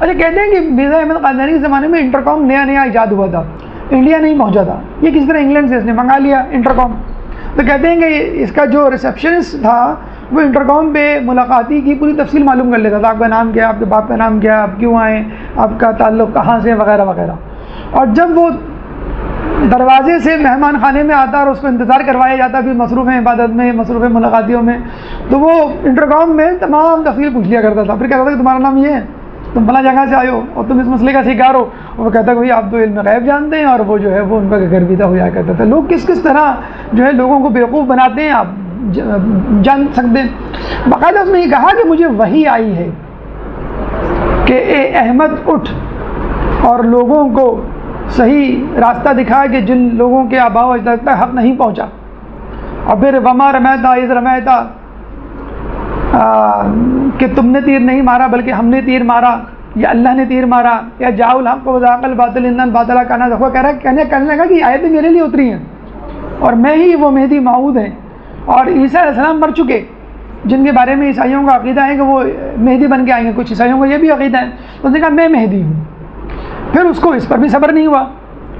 اچھا کہتے ہیں کہ مرزا احمد قادیانی کے زمانے میں انٹرکام نیا ایجاد ہوا تھا، انڈیا نہیں پہنچا تھا. یہ کس طرح انگلینڈ سے اس نے منگا لیا انٹرکام. تو کہتے ہیں کہ اس کا جو ریسیپشنسٹ تھا وہ انٹرکام پہ ملاقاتی کی پوری تفصیل معلوم کر لیتا تھا، آپ کا نام کیا، آپ کے باپ کا نام کیا، آپ کیوں آئیں، آپ کا تعلق کہاں سے وغیرہ وغیرہ. اور جب وہ دروازے سے مہمان خانے میں آتا اور اس کو انتظار کروایا جاتا بھی مصروف عبادت میں، مصروف ملاقاتیوں میں، تو وہ انٹرکام میں تمام تفصیل پوچھ لیا کرتا تھا. پھر کہتا تھا کہ تمہارا نام یہ ہے، تم فلاں جگہ سے آئے ہو اور تم اس مسئلے کا شکار ہو. اور وہ کہتا کہ بھائی آپ تو علم غیب جانتے ہیں اور وہ جو ہے وہ ان کا گرویدہ ہو جایا کرتا تھا. لوگ کس طرح جو ہے لوگوں کو بیوقوف بناتے ہیں آپ جان سکتے ہیں. باقاعدہ اس نے یہ کہا کہ مجھے وحی آئی ہے کہ اے احمد اٹھ اور لوگوں کو صحیح راستہ دکھا کہ جن لوگوں کے آباء و اجداد تک حق نہیں پہنچا. اور پھر وما رمیتا اذ رمیتا، کہ تم نے تیر نہیں مارا بلکہ ہم نے تیر مارا یا اللہ نے تیر مارا. یا جاء الحق وزهق الباطل ان الباطل کان زهوقا، کہنے لگا کہ آیتیں میرے لیے اتری ہیں اور میں ہی وہ مہدی موعود ہیں. اور عیسیٰ علیہ السلام مر چکے جن کے بارے میں عیسائیوں کا عقیدہ ہے کہ وہ مہدی بن کے آئیں گے، کچھ عیسائیوں کا یہ بھی عقیدہ ہے. تو اس نے کہا میں مہدی ہوں. پھر اس کو اس پر بھی صبر نہیں ہوا،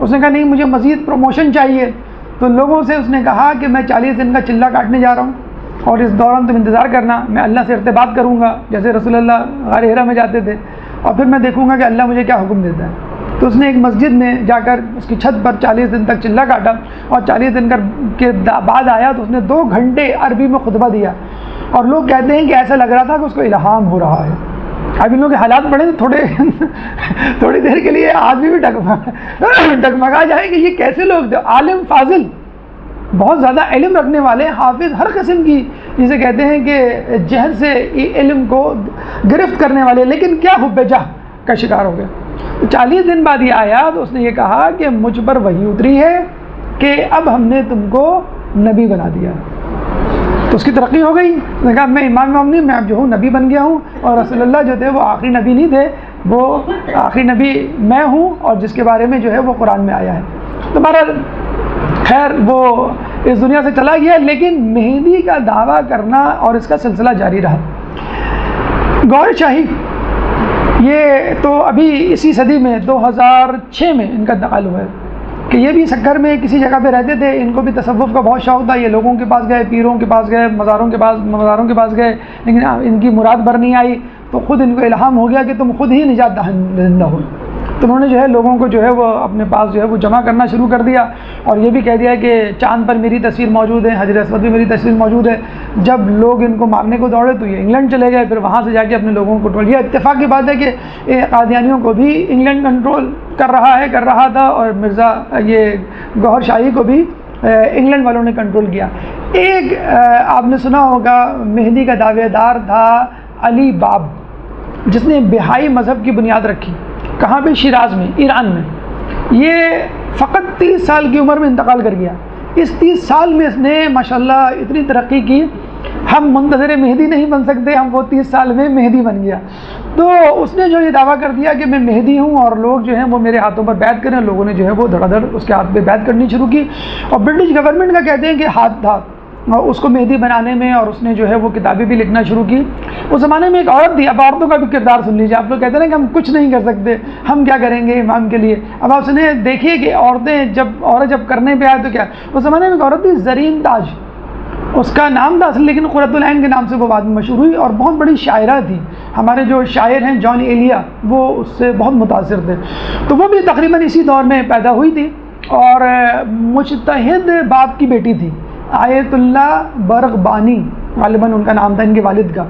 اس نے کہا نہیں مجھے مزید پروموشن چاہیے. تو لوگوں سے اس نے کہا کہ میں 40 دن کا چلہ کاٹنے جا رہا ہوں اور اس دوران تم انتظار کرنا، میں اللہ سے ارتباط کروں گا جیسے رسول اللہ غار حرا میں جاتے تھے، اور پھر میں دیکھوں گا کہ اللہ مجھے کیا حکم دیتا ہے. تو اس نے ایک مسجد میں جا کر اس کی چھت پر 40 دن تک چلہ کاٹا اور 40 دن کے بعد آیا تو اس نے 2 گھنٹے عربی میں خطبہ دیا. اور لوگ کہتے ہیں کہ ایسا لگ رہا تھا کہ اس کو الہام ہو رہا ہے. اب ان لوگوں کے حالات پڑھیں تو تھوڑی دیر کے لیے آدمی بھی ڈگمگا جائے کہ یہ کیسے لوگ تھے. عالم فاضل، بہت زیادہ علم رکھنے والے، حافظ، ہر قسم کی جسے کہتے ہیں کہ جہل سے علم کو گرفت کرنے والے، لیکن کیا حب جاہ کا شکار ہو گئے. 40 دن بعد یہ آیا تو اس نے یہ کہا کہ مجھ پر وحی اتری ہے کہ اب ہم نے تم کو نبی بنا دیا. تو اس کی ترقی ہو گئی. اس نے کہا میں امام نہیں، میں اب جو ہوں نبی بن گیا ہوں، اور رسول اللہ جو تھے وہ آخری نبی نہیں تھے، وہ آخری نبی میں ہوں، اور جس کے بارے میں جو ہے وہ قرآن میں آیا ہے. تو بہرحال خیر وہ اس دنیا سے چلا گیا، لیکن مہدی کا دعویٰ کرنا اور اس کا سلسلہ جاری رہا. گور شاہی یہ تو ابھی اسی صدی میں 2006 میں ان کا انتقال ہوا ہے کہ یہ بھی سکر میں کسی جگہ پہ رہتے تھے. ان کو بھی تصوف کا بہت شوق تھا. یہ لوگوں کے پاس گئے، پیروں کے پاس گئے، مزاروں کے پاس گئے، لیکن ان کی مراد بھر نہیں آئی. تو خود ان کو الہام ہو گیا کہ تم خود ہی نجات دہندہ ہو. تو انہوں نے جو ہے لوگوں کو جو ہے وہ اپنے پاس جو ہے وہ جمع کرنا شروع کر دیا، اور یہ بھی کہہ دیا کہ چاند پر میری تصویر موجود ہے، حجر اسود بھی میری تصویر موجود ہے. جب لوگ ان کو مارنے کو دوڑے تو یہ انگلینڈ چلے گئے، پھر وہاں سے جا کے اپنے لوگوں کو کنٹرول. یہ اتفاق کی بات ہے کہ قادیانیوں کو بھی انگلینڈ کنٹرول کر رہا تھا، اور مرزا یہ گوہر شاہی کو بھی انگلینڈ والوں نے کنٹرول کیا. ایک آپ نے سنا ہوگا مہدی کا دعوے دار تھا علی باب، جس نے بہائی مذہب کی بنیاد رکھی. کہاں پہ؟ شیراز میں، ایران میں. یہ فقط 30 سال کی عمر میں انتقال کر گیا. اس 30 سال میں اس نے ماشاءاللہ اتنی ترقی کی، ہم منتظر مہدی نہیں بن سکتے، ہم وہ 30 سال میں مہدی بن گیا. تو اس نے جو یہ دعویٰ کر دیا کہ میں مہدی ہوں اور لوگ جو ہیں وہ میرے ہاتھوں پر بیعت کریں. لوگوں نے جو ہے وہ دھڑا دھڑ اس کے ہاتھ پہ بیعت کرنی شروع کی، اور برٹش گورنمنٹ کا کہتے ہیں کہ ہاتھ تھا اس کو مہدی بنانے میں، اور اس نے جو ہے وہ کتابیں بھی لکھنا شروع کی. اس زمانے میں ایک عورت تھی. اب عورتوں کا بھی کردار سن لیجیے. آپ لوگ کہتے ہیں کہ ہم کچھ نہیں کر سکتے، ہم کیا کریں گے امام کے لیے. اب آپ سنیں دیکھیے کہ عورت جب کرنے پہ آئے تو کیا. اس زمانے میں ایک عورت تھی زرین تاج، اس کا نام تھا اصل، لیکن قرۃ العین کے نام سے وہ بعد میں مشہور ہوئی، اور بہت بڑی شاعرہ تھی. ہمارے جو شاعر ہیں جان ایلیا، وہ اس سے بہت متاثر تھے. تو وہ بھی تقریباً اسی دور میں پیدا ہوئی تھی، اور مجتہد باپ کی بیٹی تھی. آیت اللہ برغبانی غالباً ان کا نام تھا ان کے والد کا.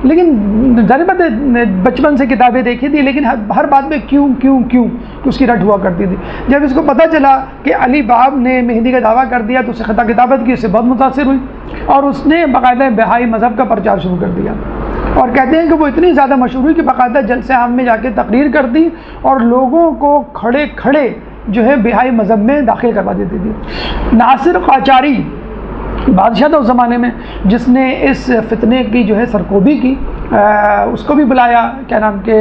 لیکن ظاہر بات ہے بچپن سے کتابیں دیکھی تھی، لیکن ہر بات میں کیوں اس کی رٹ ہوا کرتی تھی. جب اس کو پتہ چلا کہ علی باب نے مہدی کا دعویٰ کر دیا تو اسے خطا کتابت کی، اس سے بہت متاثر ہوئی، اور اس نے باقاعدہ بہائی مذہب کا پرچار شروع کر دیا. اور کہتے ہیں کہ وہ اتنی زیادہ مشہور ہوئی کہ باقاعدہ جلسے عام میں جا کے تقریر کر دی، اور لوگوں کو کھڑے جو ہے بہائی مذہب میں داخل کروا دیتی تھی. ناصر قاچاری بادشاہ تھا اس زمانے میں، جس نے اس فتنے کی جو ہے سرکوبی کی. اس کو بھی بلایا، کیا نام کہ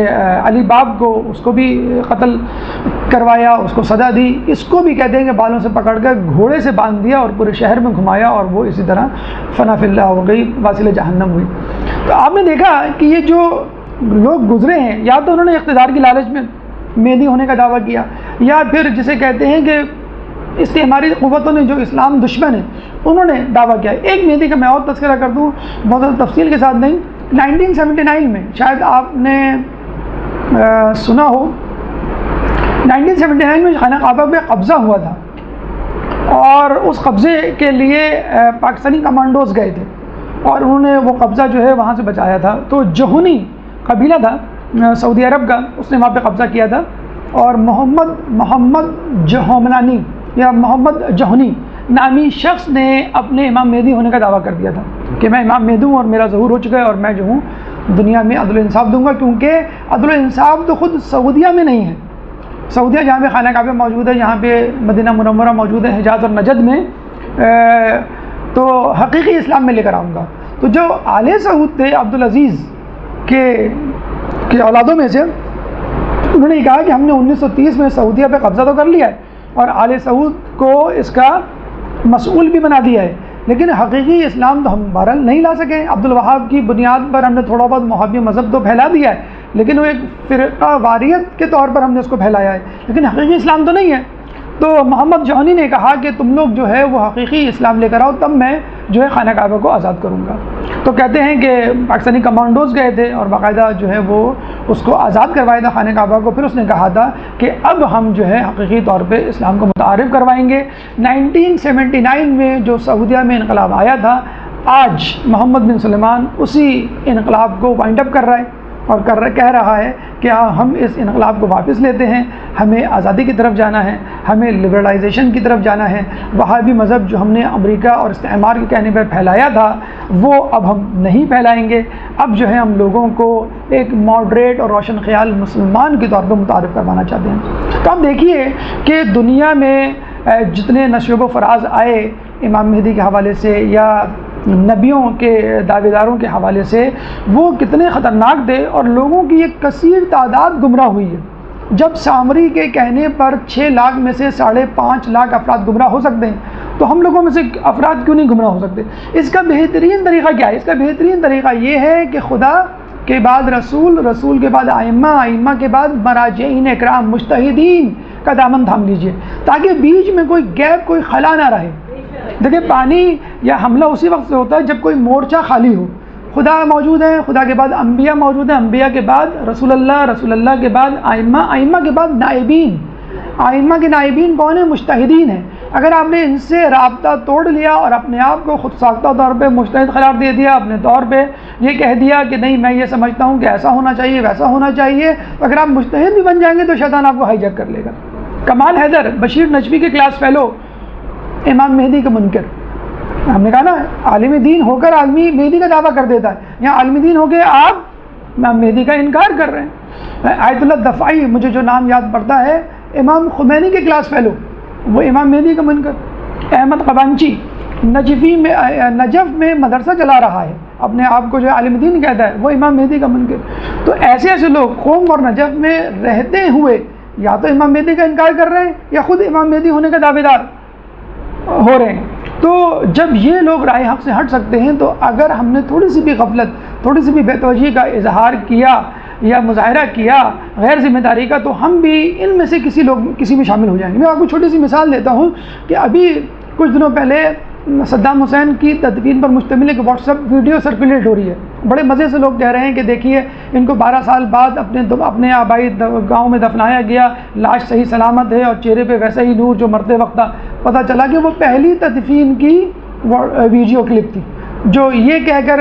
علی باب کو، اس کو بھی قتل کروایا، اس کو سزا دی. اس کو بھی کہتے ہیں کہ بالوں سے پکڑ کر گھوڑے سے باندھ دیا اور پورے شہر میں گھمایا، اور وہ اسی طرح فنا فی اللہ ہو گئی، واصل جہنم ہوئی. تو آپ نے دیکھا کہ یہ جو لوگ گزرے ہیں، یا تو انہوں نے اقتدار کی لالچ میں مہدی ہونے کا دعویٰ کیا، یا پھر جسے کہتے ہیں کہ استعماری قوتوں نے جو اسلام دشمن ہے انہوں نے دعویٰ کیا. ایک مہدی کا میں اور تذکرہ کر دوں، بہت زیادہ تفصیل کے ساتھ نہیں. 1979 میں شاید آپ نے سنا ہو، 1979 میں خانہ کعبہ پہ قبضہ ہوا تھا، اور اس قبضے کے لیے پاکستانی کمانڈوز گئے تھے، اور انہوں نے وہ قبضہ جو ہے وہاں سے بچایا تھا. تو جہنی قبیلہ تھا سعودی عرب کا، اس نے وہاں پہ قبضہ کیا تھا، اور محمد جہومنانی یا محمد جہنی نامی شخص نے اپنے امام مہدی ہونے کا دعویٰ کر دیا تھا کہ میں امام مہدی ہوں اور میرا ظہور ہو چکا ہے، اور میں جو ہوں دنیا میں عدل و انصاف دوں گا. کیونکہ عدل و انصاف تو خود سعودیہ میں نہیں ہے. سعودیہ جہاں پہ خانہ کعبہ موجود ہے، یہاں پہ مدینہ منورہ موجود ہے، حجاز اور نجد میں، تو حقیقی اسلام میں لے کر آؤں گا. تو جو آل سعود تھے عبدالعزیز کے اولادوں میں سے، انہوں نے کہا کہ ہم نے 1930 میں سعودیہ پہ قبضہ تو کر لیا ہے، اور آل سعود کو اس کا مسئول بھی بنا دیا ہے، لیکن حقیقی اسلام تو ہم بہرحال نہیں لا سکے. عبدالوہاب کی بنیاد پر ہم نے تھوڑا بہت محبی مذہب تو پھیلا دیا ہے، لیکن وہ ایک فرقہ واریت کے طور پر ہم نے اس کو پھیلایا ہے، لیکن حقیقی اسلام تو نہیں ہے. تو محمد جوہنی نے کہا کہ تم لوگ جو ہے وہ حقیقی اسلام لے کر آؤ، تب میں جو ہے خانہ کعبہ کو آزاد کروں گا. تو کہتے ہیں کہ پاکستانی کمانڈوز گئے تھے اور باقاعدہ جو ہے وہ اس کو آزاد کروایا تھا خانہ کعبہ کو. پھر اس نے کہا تھا کہ اب ہم جو ہے حقیقی طور پہ اسلام کو متعارف کروائیں گے. 1979 میں جو سعودیہ میں انقلاب آیا تھا، آج محمد بن سلمان اسی انقلاب کو وائنڈ اپ کر رہا ہے. اور کہہ رہا ہے کہ ہم اس انقلاب کو واپس لیتے ہیں، ہمیں آزادی کی طرف جانا ہے، ہمیں لبرلائزیشن کی طرف جانا ہے۔ وہابی مذہب جو ہم نے امریکہ اور استعمار کے کہنے پر پھیلایا تھا وہ اب ہم نہیں پھیلائیں گے، اب جو ہے ہم لوگوں کو ایک ماڈریٹ اور روشن خیال مسلمان کے طور پر متعارف کروانا چاہتے ہیں۔ تو اب دیکھیے کہ دنیا میں جتنے نشیب و فراز آئے امام مہدی کے حوالے سے یا نبیوں کے دعوے داروں کے حوالے سے، وہ کتنے خطرناک تھے اور لوگوں کی ایک کثیر تعداد گمراہ ہوئی ہے۔ جب سامری کے کہنے پر 6 لاکھ میں سے 5.5 لاکھ افراد گمراہ ہو سکتے ہیں تو ہم لوگوں میں سے افراد کیوں نہیں گمراہ ہو سکتے؟ اس کا بہترین طریقہ کیا ہے؟ اس کا بہترین طریقہ یہ ہے کہ خدا کے بعد رسول، رسول کے بعد ائمہ، ائمہ کے بعد مراجعین اکرام، مجتہدین کا دامن تھام لیجئے تاکہ بیچ میں کوئی گیپ، کوئی خلا نہ رہے۔ دیکھیں پانی یا حملہ اسی وقت سے ہوتا ہے جب کوئی مورچہ خالی ہو۔ خدا موجود ہے، خدا کے بعد انبیاء موجود ہیں، انبیاء کے بعد رسول اللہ، رسول اللہ کے بعد ائمہ، ائمہ کے بعد نائبین۔ ائمہ کے نائبین کون ہیں؟ مجتہدین ہیں۔ اگر آپ نے ان سے رابطہ توڑ لیا اور اپنے آپ کو خود ساختہ طور پہ مجتہد قرار دے دیا، اپنے طور پہ یہ کہہ دیا کہ نہیں میں یہ سمجھتا ہوں کہ ایسا ہونا چاہیے، ویسا ہونا چاہیے، تو اگر آپ مجتہد بھی بن جائیں گے تو شیطان آپ کو ہائی جیک کر لے گا۔ کمال حیدر بشیر نجوی کے کلاس فیلو، امام مہدی کا منکر۔ ہم نے کہا نا عالم دین ہو کر آدمی مہدی کا دعویٰ کر دیتا ہے، یہاں عالم دین ہو کے آپ امام مہدی کا انکار کر رہے ہیں۔ آیت اللہ دفاعی، مجھے جو نام یاد پڑتا ہے، امام خمینی کے کلاس فیلو، وہ امام مہدی کا منکر۔ احمد قبانچی نجف میں مدرسہ چلا رہا ہے، اپنے آپ کو جو عالم دین کہتا ہے، وہ امام مہدی کا منکر۔ تو ایسے ایسے لوگ قوم اور نجف میں رہتے ہوئے یا تو امام مہدی کا انکار کر رہے ہیں یا خود امام مہدی ہونے کا دعوے دار ہو رہے ہیں۔ تو جب یہ لوگ راہ حق سے ہٹ سکتے ہیں تو اگر ہم نے تھوڑی سی بھی غفلت، تھوڑی سی بھی بے توجہی کا اظہار کیا یا مظاہرہ کیا غیر ذمہ داری کا، تو ہم بھی ان میں سے کسی میں شامل ہو جائیں گے۔ میں آپ کو چھوٹی سی مثال دیتا ہوں کہ ابھی کچھ دنوں پہلے صدام حسین کی تدفین پر مشتمل ایک واٹس ایپ ویڈیو سرکولیٹ ہو رہی ہے۔ بڑے مزے سے لوگ کہہ رہے ہیں کہ دیکھیے ان کو 12 سال بعد اپنے آبائی گاؤں میں دفنایا گیا، لاش صحیح سلامت ہے اور چہرے پہ ویسا ہی نور جو مرتے وقت تھا۔ پتہ چلا کہ وہ پہلی تدفین کی ویڈیو کلپ تھی جو یہ کہہ کر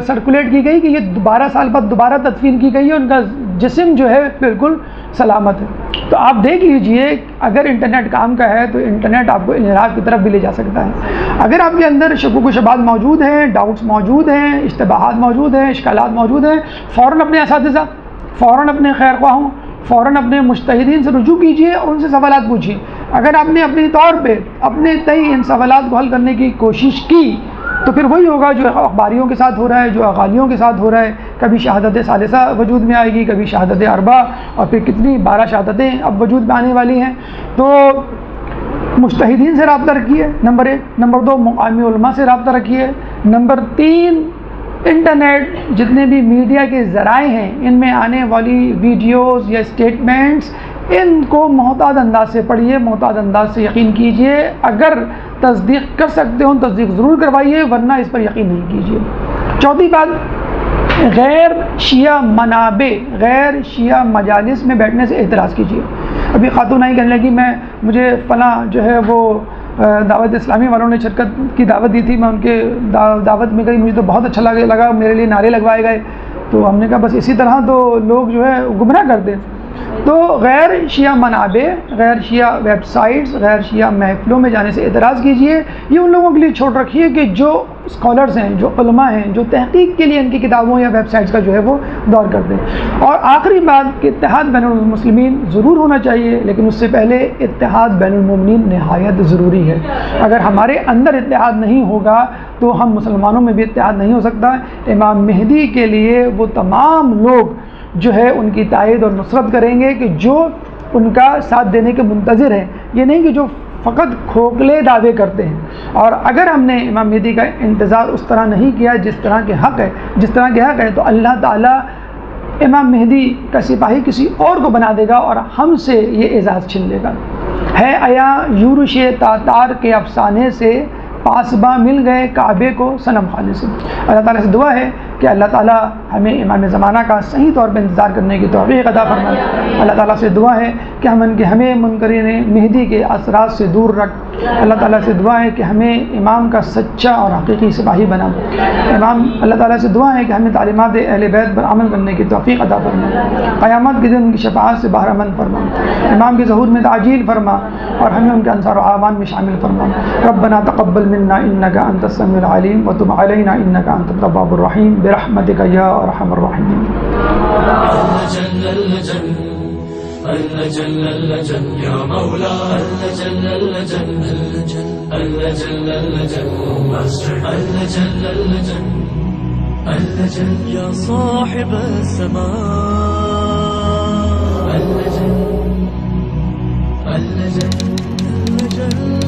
سرکولیٹ کی گئی کہ یہ 12 سال بعد دوبارہ تدفین کی گئی ہے، ان کا جسم جو ہے بالکل سلامت ہے۔ تو آپ دیکھ لیجئے اگر انٹرنیٹ کام کا ہے تو انٹرنیٹ آپ کو انحراف کی طرف بھی لے جا سکتا ہے۔ اگر آپ کے اندر شکوک و شبہات موجود ہیں، ڈاؤٹس موجود ہیں، اشتباہات موجود ہیں، اشکالات موجود ہیں، فوراً اپنے اساتذہ، فوراً اپنے خیر خواہوں، فوراً اپنے مجتہدین سے رجوع کیجئے اور ان سے سوالات پوچھیے۔ اگر آپ نے اپنے طور پہ اپنے تئیں ان سوالات کو حل کرنے کی کوشش کی تو پھر وہی ہوگا جو اخباریوں کے ساتھ ہو رہا ہے، جو اغالیوں کے ساتھ ہو رہا ہے۔ کبھی شہادت ثالثہ وجود میں آئے گی، کبھی شہادت اربع، اور پھر کتنی 12 شہادتیں اب وجود میں آنے والی ہیں۔ تو مجتہدین سے رابطہ رکھیے، نمبر 1۔ نمبر 2 مقامی علماء سے رابطہ رکھیے۔ نمبر 3 انٹرنیٹ جتنے بھی میڈیا کے ذرائع ہیں ان میں آنے والی ویڈیوز یا اسٹیٹمنٹس، ان کو محتاط انداز سے پڑھیے، محتاط انداز سے یقین کیجئے۔ اگر تصدیق کر سکتے ہوں تصدیق ضرور کروائیے، ورنہ اس پر یقین نہیں کیجئے۔ چوتھی بات، غیر شیعہ منابع، غیر شیعہ مجالس میں بیٹھنے سے احتراز کیجئے۔ ابھی خاتون آئی کہنے لگی مجھے فلاں جو ہے وہ دعوت اسلامی والوں نے شرکت کی دعوت دی تھی، میں ان کے دعوت میں گئی، مجھے تو بہت اچھا لگا، میرے لیے نعرے لگوائے گئے۔ تو ہم نے کہا بس اسی طرح تو لوگ جو ہے گمراہ کرتے۔ تو غیر شیعہ منابع، غیر شیعہ ویب سائٹس، غیر شیعہ محفلوں میں جانے سے اعتراض کیجئے۔ یہ ان لوگوں کے لیے چھوڑ رکھیے کہ جو اسکالرز ہیں، جو علماء ہیں، جو تحقیق کے لیے ان کی کتابوں یا ویب سائٹس کا جو ہے وہ دور کرتے ہیں۔ اور آخری بات کہ اتحاد بین المسلمین ضرور ہونا چاہیے، لیکن اس سے پہلے اتحاد بین المومنین نہایت ضروری ہے۔ اگر ہمارے اندر اتحاد نہیں ہوگا تو ہم مسلمانوں میں بھی اتحاد نہیں ہو سکتا۔ امام مہدی کے لیے وہ تمام لوگ جو ہے ان کی تائید اور نصرت کریں گے کہ جو ان کا ساتھ دینے کے منتظر ہیں، یہ نہیں کہ جو فقط کھوکھلے دعوے کرتے ہیں۔ اور اگر ہم نے امام مہدی کا انتظار اس طرح نہیں کیا جس طرح کے حق ہے تو اللہ تعالیٰ امام مہدی کا سپاہی کسی اور کو بنا دے گا اور ہم سے یہ اعزاز چھین لے گا۔ ہے عیا یورش تاتار کے افسانے سے، پاسباں مل گئے کعبے کو صنم خانے سے۔ اللہ تعالیٰ سے دعا ہے کہ اللہ تعالیٰ ہمیں امام زمانہ کا صحیح طور پہ انتظار کرنے کی توفیق عطا فرمائے۔ اللہ تعالیٰ سے دعا ہے کہ ہمیں منکرین مہدی کے اثرات سے دور رکھ۔ اللہ تعالیٰ سے دعا ہے کہ ہمیں امام کا سچا اور حقیقی سپاہی بنا۔ اللہ تعالیٰ سے دعا ہے کہ ہمیں تعلیمات اہل بیت پر عمل کرنے کی توفیق عطا فرمائے۔ قیامت کے دن ان کی شفاعت سے بہرمند فرما، امام کے ظہور میں تعجیل فرما اور ہمیں ان کے انصار و اعوان میں شامل فرما۔ ربنا تقبل منا انک انت السمیع العلیم وتب علینا انک انت التواب الرحیم برحمتک یا ارحم الراحمین۔ اللجن اللجن يا مولا اللجن اللجن اللجن اللجن اللجن اللجن اللجن يا صاحب السماء اللجن اللجن اللجن